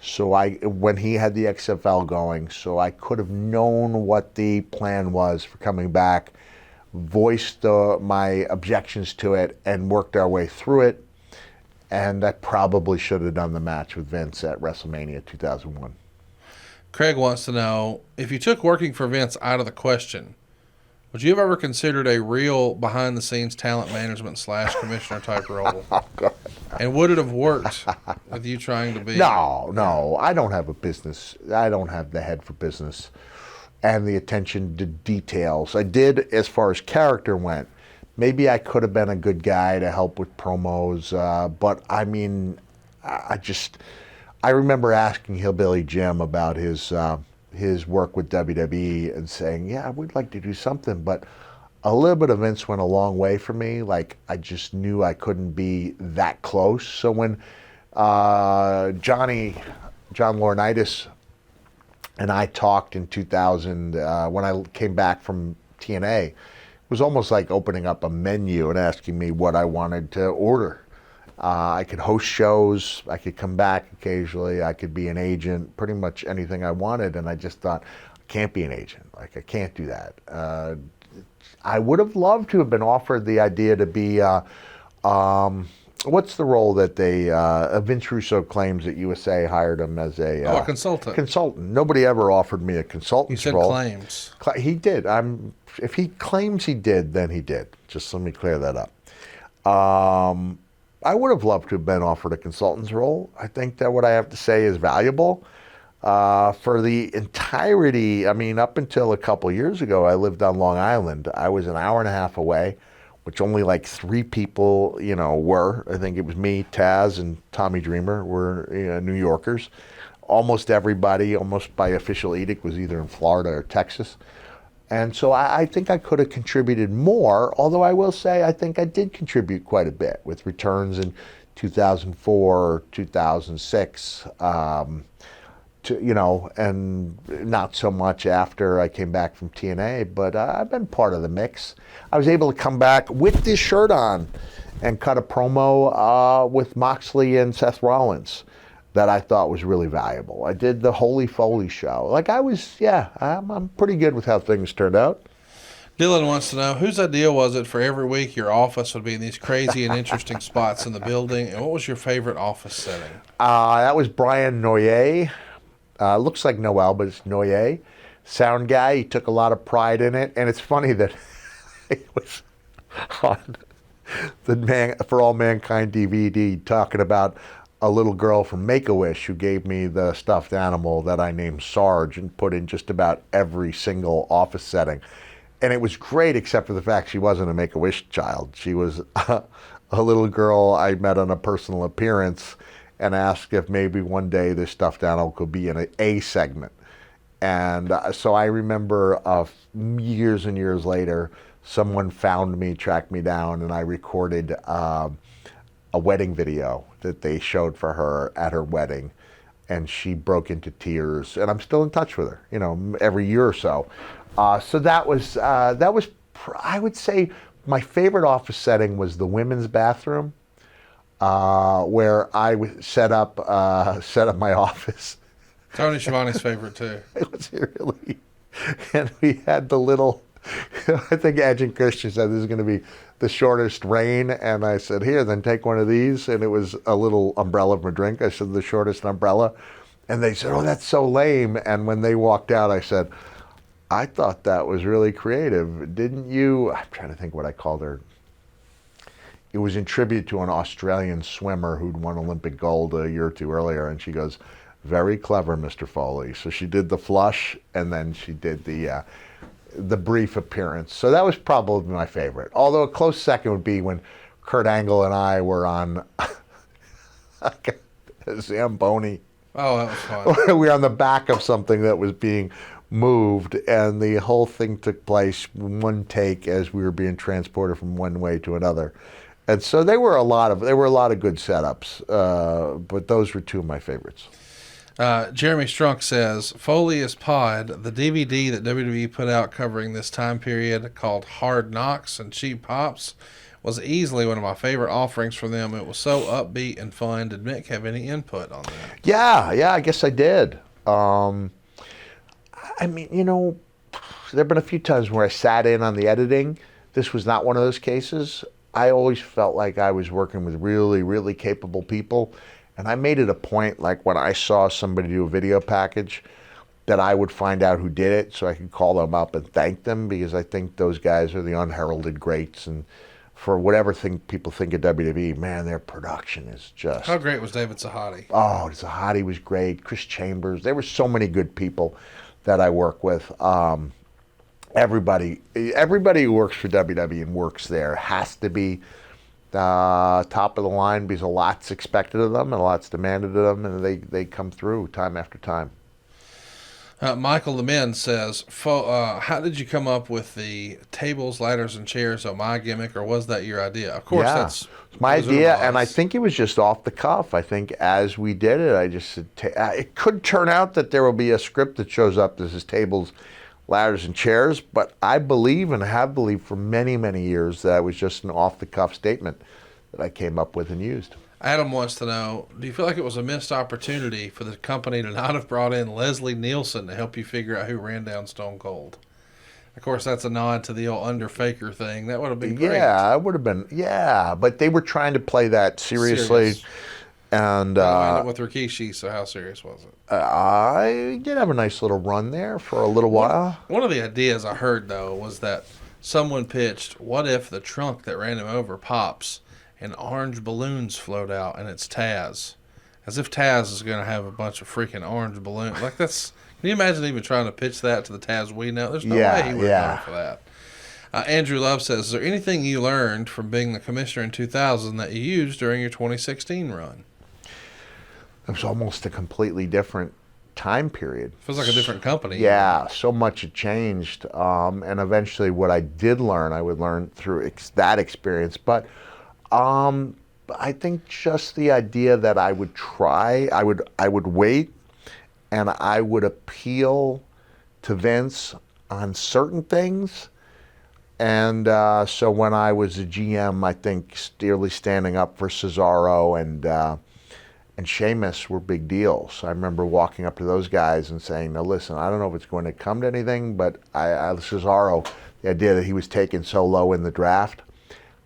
So when he had the XFL going, so I could have known what the plan was for coming back, voiced my objections to it, and worked our way through it. And I probably should have done the match with Vince at WrestleMania 2001. Craig wants to know, if you took working for Vince out of the question, Would you have ever considered a real behind-the-scenes talent management / commissioner type role? Oh, God. And would it have worked with you trying to be? No. I don't have a business. I don't have the head for business and the attention to details. I did as far as character went. Maybe I could have been a good guy to help with promos, but I mean, I remember asking Hillbilly Jim about his work with WWE and saying, yeah, I would like to do something, but a little bit of Vince went a long way for me. Like, I just knew I couldn't be that close. So when John Laurinaitis and I talked in 2000, when I came back from TNA, it was almost like opening up a menu and asking me what I wanted to order. I could host shows, I could come back occasionally, I could be an agent, pretty much anything I wanted, and I just thought, I can't be an agent. Like, I can't do that. I would have loved to have been offered the idea to be, what's the role that Vince Russo claims that USA hired him as a consultant. Consultant. Nobody ever offered me a consultant's role. You said claims. He did. If he claims he did, then he did. Just let me clear that up. I would have loved to have been offered a consultant's role. I think that what I have to say is valuable. For the entirety, I mean, up until a couple years ago, I lived on Long Island. I was an hour and a half away, which only like 3 people, were. I think it was me, Taz, and Tommy Dreamer were New Yorkers. Almost everybody, almost by official edict, was either in Florida or Texas. And so I think I could have contributed more, although I will say I think I did contribute quite a bit with returns in 2004, 2006, and not so much after I came back from TNA, but I've been part of the mix. I was able to come back with this shirt on and cut a promo with Moxley and Seth Rollins that I thought was really valuable. I did the Holy Foley show. Like, I'm pretty good with how things turned out. Dylan wants to know, whose idea was it for every week your office would be in these crazy and interesting spots in the building, and what was your favorite office setting? That was Brian Noyer. Looks like Noel, but it's Noyer. Sound guy. He took a lot of pride in it, and it's funny that it was on the For All Mankind DVD talking about a little girl from Make-A-Wish who gave me the stuffed animal that I named Sarge and put in just about every single office setting. And it was great, except for the fact she wasn't a Make-A-Wish child. She was a little girl I met on a personal appearance and asked if maybe one day this stuffed animal could be in an A segment. And so I remember years and years later, someone found me, tracked me down, and I recorded a wedding video that they showed for her at her wedding, and she broke into tears, and I'm still in touch with her, every year or so. So that was I would say my favorite office setting was the women's bathroom, where I set up my office. Tony Schiavone's favorite too. It was really, and we had the little, I think Edge and Christian said this is going to be the shortest reign, and I said, here, then take one of these, and it was a little umbrella from a drink. I said, the shortest umbrella, and they said, oh, that's so lame. And when they walked out, I said, I thought that was really creative, didn't you? I'm trying to think what I called her. It was in tribute to an Australian swimmer who'd won Olympic gold a year or two earlier, and she goes, very clever, Mr. Foley. So she did the flush, and then she did the brief appearance. So that was probably my favorite. Although a close second would be when Kurt Angle and I were on Zamboni. Oh, that was fun. We were on the back of something that was being moved, and the whole thing took place in one take as we were being transported from one way to another. And so there were a lot of good setups, but those were 2 of my favorites. Jeremy Strunk says, Foley is Pod, the DVD that WWE put out covering this time period called Hard Knocks and Cheap Pops, was easily one of my favorite offerings from them. It was so upbeat and fun. Did Mick have any input on that? Yeah, I guess I did. I mean, there have been a few times where I sat in on the editing. This was not one of those cases. I always felt like I was working with really, really capable people. And I made it a point, like when I saw somebody do a video package, that I would find out who did it so I could call them up and thank them, because I think those guys are the unheralded greats. And for whatever thing people think of WWE, man, their production is just... How great was David Sahadi? Oh, Zahadi was great. Chris Chambers. There were so many good people that I work with. Everybody who works for WWE and works there has to be top of the line, because a lot's expected of them and a lot's demanded of them, and they come through time after time. Michael Lemin says, how did you come up with the tables, ladders, and chairs on my gimmick, or was that your idea? Of course, that's my idea, and I think it was just off the cuff. I think as we did it, I just said, it could turn out that there will be a script that shows up that says tables, ladders, and chairs, but I believe and have believed for many, many years that it was just an off-the-cuff statement that I came up with and used. Adam wants to know, do you feel like it was a missed opportunity for the company to not have brought in Leslie Nielsen to help you figure out who ran down Stone Cold? Of course, that's a nod to the old Under Faker thing. That would have been great. Yeah, it would have been. Yeah, but they were trying to play that seriously. Serious. And I ended with Rikishi, so how serious was it? I did have a nice little run there for a little while. One of the ideas I heard, though, was that someone pitched, what if the trunk that ran him over pops and orange balloons float out and it's Taz? As if Taz is going to have a bunch of freaking orange balloons. Like, that's... Can you imagine even trying to pitch that to the Taz we know? There's no way he would have gone for that. Andrew Love says, is there anything you learned from being the commissioner in 2000 that you used during your 2016 run? It was almost a completely different time period. Feels like a different company. Yeah, so much had changed. And eventually what I did learn, I would learn through that experience. But I think just the idea that I would try, I would wait, and I would appeal to Vince on certain things. And so when I was a GM, I think really standing up for Cesaro and Sheamus were big deals. I remember walking up to those guys and saying, "Now listen, I don't know if it's going to come to anything, but Cesaro, the idea that he was taken so low in the draft,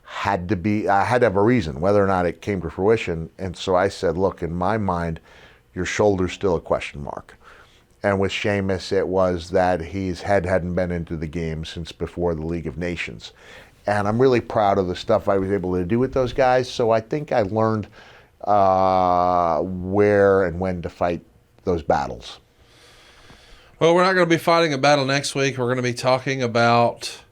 had to have a reason, whether or not it came to fruition." And so I said, "Look, in my mind, your shoulder's still a question mark." And with Sheamus, it was that his head hadn't been into the game since before the League of Nations. And I'm really proud of the stuff I was able to do with those guys. So I think I learned where and when to fight those battles. Well, we're not going to be fighting a battle next week. We're going to be talking about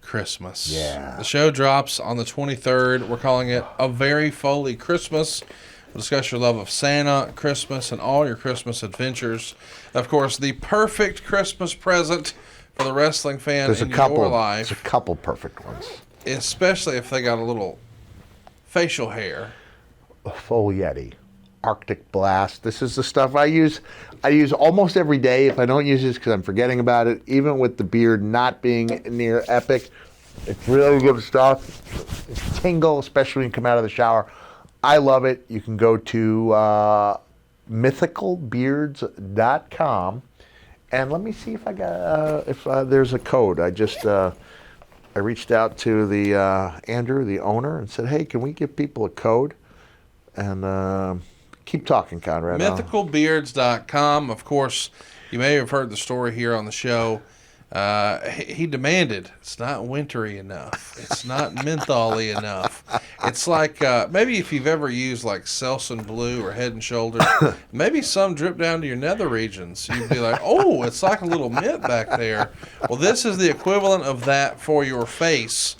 Christmas. Yeah. The show drops on the 23rd. We're calling it A Very Foley Christmas. We'll discuss your love of Santa, Christmas, and all your Christmas adventures. Of course, the perfect Christmas present for the wrestling fan in your life. There's a couple perfect ones. Especially if they got a little facial hair. A full Yeti, Arctic Blast. This is the stuff I use. I use almost every day. If I don't use this because I'm forgetting about it, even with the beard not being near epic, it's really good stuff. It's tingle, especially when you come out of the shower. I love it. You can go to mythicalbeards.com, and let me see if I got if there's a code. I just I reached out to the Andrew, the owner, and said, "Hey, can we give people a code?" And keep talking, Conrad. Mythicalbeards.com. Of course, you may have heard the story here on the show. He demanded, it's not wintry enough. It's not mentholy enough. It's like, maybe if you've ever used like Selsun Blue or Head and Shoulders, maybe some drip down to your nether regions. You'd be like, oh, it's like a little mint back there. Well, this is the equivalent of that for your face.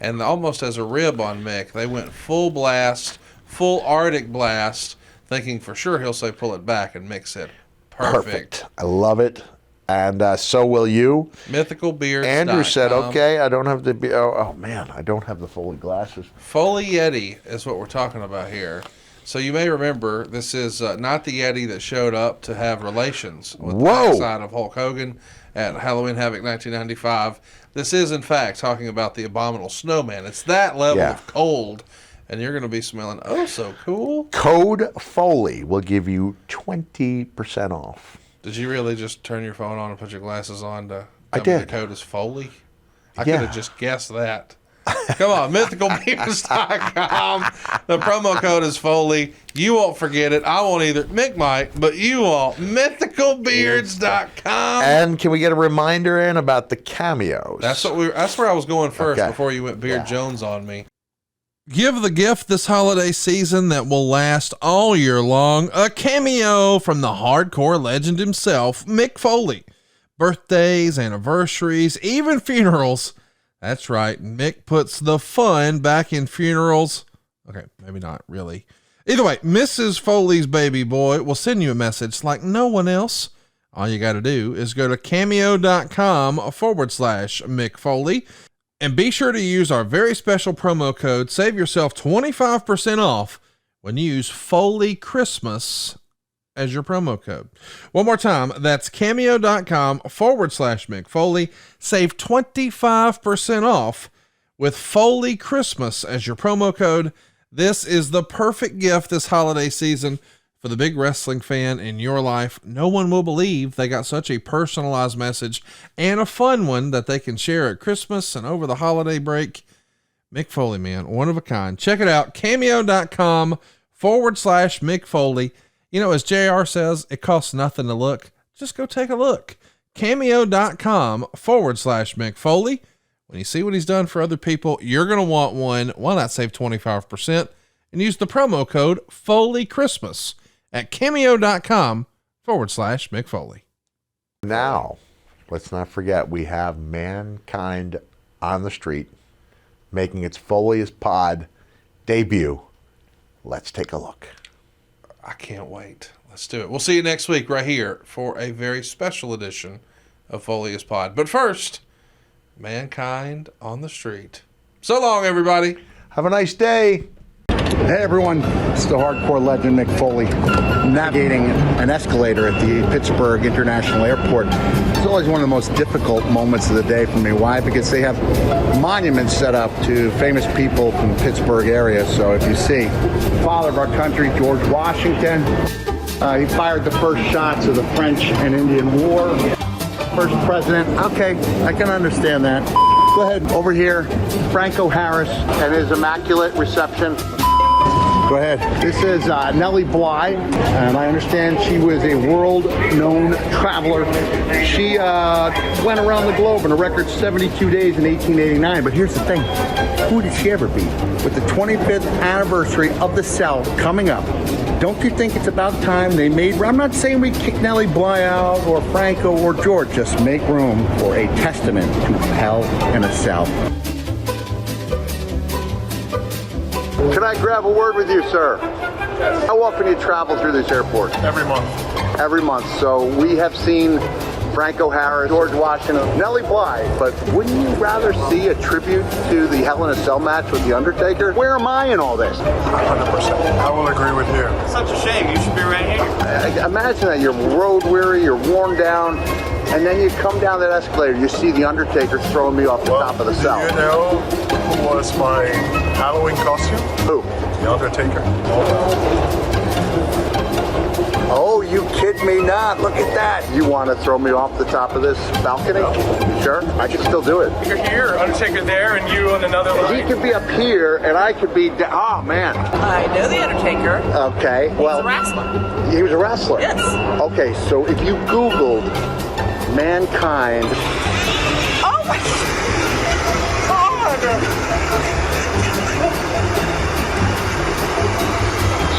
And almost as a rib on Mick, they went full blast, full Arctic blast, thinking for sure he'll say pull it back, and Mick said, perfect. I love it. And so will you. Mythicalbeards.com. Andrew said, okay, I don't have to be, oh man, I don't have the Foley glasses. Foley Yeti is what we're talking about here. So you may remember, this is not the Yeti that showed up to have relations with the backside of Hulk Hogan at Halloween Havoc 1995. This is, in fact, talking about the Abominable Snowman. It's that level of cold, and you're going to be smelling oh so cool. Code Foley will give you 20% off. Did you really just turn your phone on and put your glasses on to I tell did. me the code is Foley? I could have just guessed that. Come on, mythicalbeards.com. The promo code is Foley. You won't forget it. I won't either. Mick might, but you won't. mythicalbeards.com. And can we get a reminder in about the cameos? That's where I was going first before you went Beard Jones on me. Give the gift this holiday season that will last all year long. A cameo from the hardcore legend himself, Mick Foley. Birthdays, anniversaries, even funerals. That's right. Mick puts the fun back in funerals. Okay, maybe not really. Either way, Mrs. Foley's baby boy will send you a message like no one else. All you got to do is go to cameo.com/Mick Foley. And be sure to use our very special promo code. Save yourself 25% off when you use Foley Christmas as your promo code. One more time. That's cameo.com/Mick Foley. Save 25% off with Foley Christmas as your promo code. This is the perfect gift this holiday season for the big wrestling fan in your life. No one will believe they got such a personalized message and a fun one that they can share at Christmas and over the holiday break. Mick Foley, man, one of a kind. Check it out. Cameo.com/Mick Foley. You know, as JR says, it costs nothing to look. Just go take a look. Cameo.com/Mick Foley. When you see what he's done for other people, you're going to want one. Why not save 25% and use the promo code Foley Christmas at cameo.com/Mick Foley. Now, let's not forget, we have Mankind on the Street making its Foley's Pod debut. Let's take a look. I can't wait. Let's do it. We'll see you next week right here for a very special edition of Foley's Pod. But first, Mankind on the Street. So long, everybody. Have a nice day. Hey everyone, it's the hardcore legend Mick Foley navigating an escalator at the Pittsburgh International Airport. It's always one of the most difficult moments of the day for me. Why? Because they have monuments set up to famous people from the Pittsburgh area. So if you see, father of our country, George Washington, he fired the first shots of the French and Indian War. First president, okay, I can understand that. Go ahead, over here, Franco Harris and his immaculate reception. Go ahead. This is Nellie Bly, and I understand she was a world-known traveler. She went around the globe in a record 72 days in 1889. But here's the thing. Who did she ever beat? With the 25th anniversary of the cell coming up, don't you think it's about time they made... I'm not saying we kick Nellie Bly out or Franco or George. Just make room for a testament to Hell in a Cell. Can I grab a word with you, sir? Yes. How often do you travel through this airport? Every month. Every month. So we have seen Franco Harris, George Washington, Nellie Bly, but wouldn't you rather see a tribute to the Hell in a Cell match with The Undertaker? Where am I in all this? 100%. I will agree with you. It's such a shame. You should be right here. Imagine that you're road weary, you're worn down, and then you come down that escalator, you see The Undertaker throwing me off the top of the cell. Do you know who was my Halloween costume? Who? The Undertaker. Oh, you kid me not. Look at that. You want to throw me off the top of this balcony? No. You sure? I can still do it. You're here, Undertaker there, and you on another line. He could be up here, and I could be down. Oh, man. I know the Undertaker. Okay. Well, He's a wrestler. He was a wrestler? Yes. Okay, so if you Googled Mankind... Oh, my God.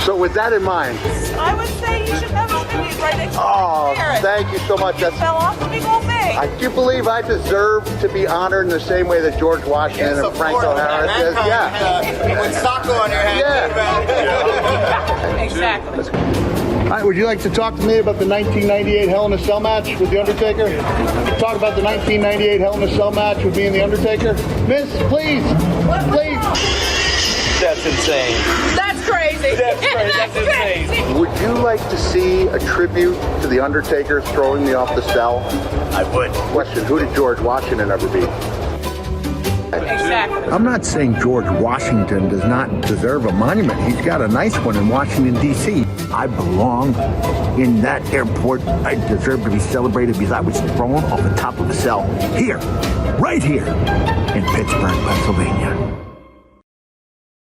So with that in mind... I would say you should have a tribute right next to Oh, thank you so much. That's... fell off the big old thing. I do believe I deserve to be honored in the same way that George Washington and Franco Harris is. Yeah. With soccer on your hand. Yeah. Exactly. All right, would you like to talk to me about the 1998 Hell in a Cell match with The Undertaker? Talk about the 1998 Hell in a Cell match with me and The Undertaker? Miss, please. Please. That's insane. That's crazy. That's crazy. That's insane. Would you like to see a tribute to The Undertaker throwing me off the cell? I would. Question, who did George Washington ever beat? Exactly. I'm not saying George Washington does not deserve a monument. He's got a nice one in Washington, D.C. I belong in that airport. I deserve to be celebrated because I was thrown off the top of a cell here, right here in Pittsburgh, Pennsylvania.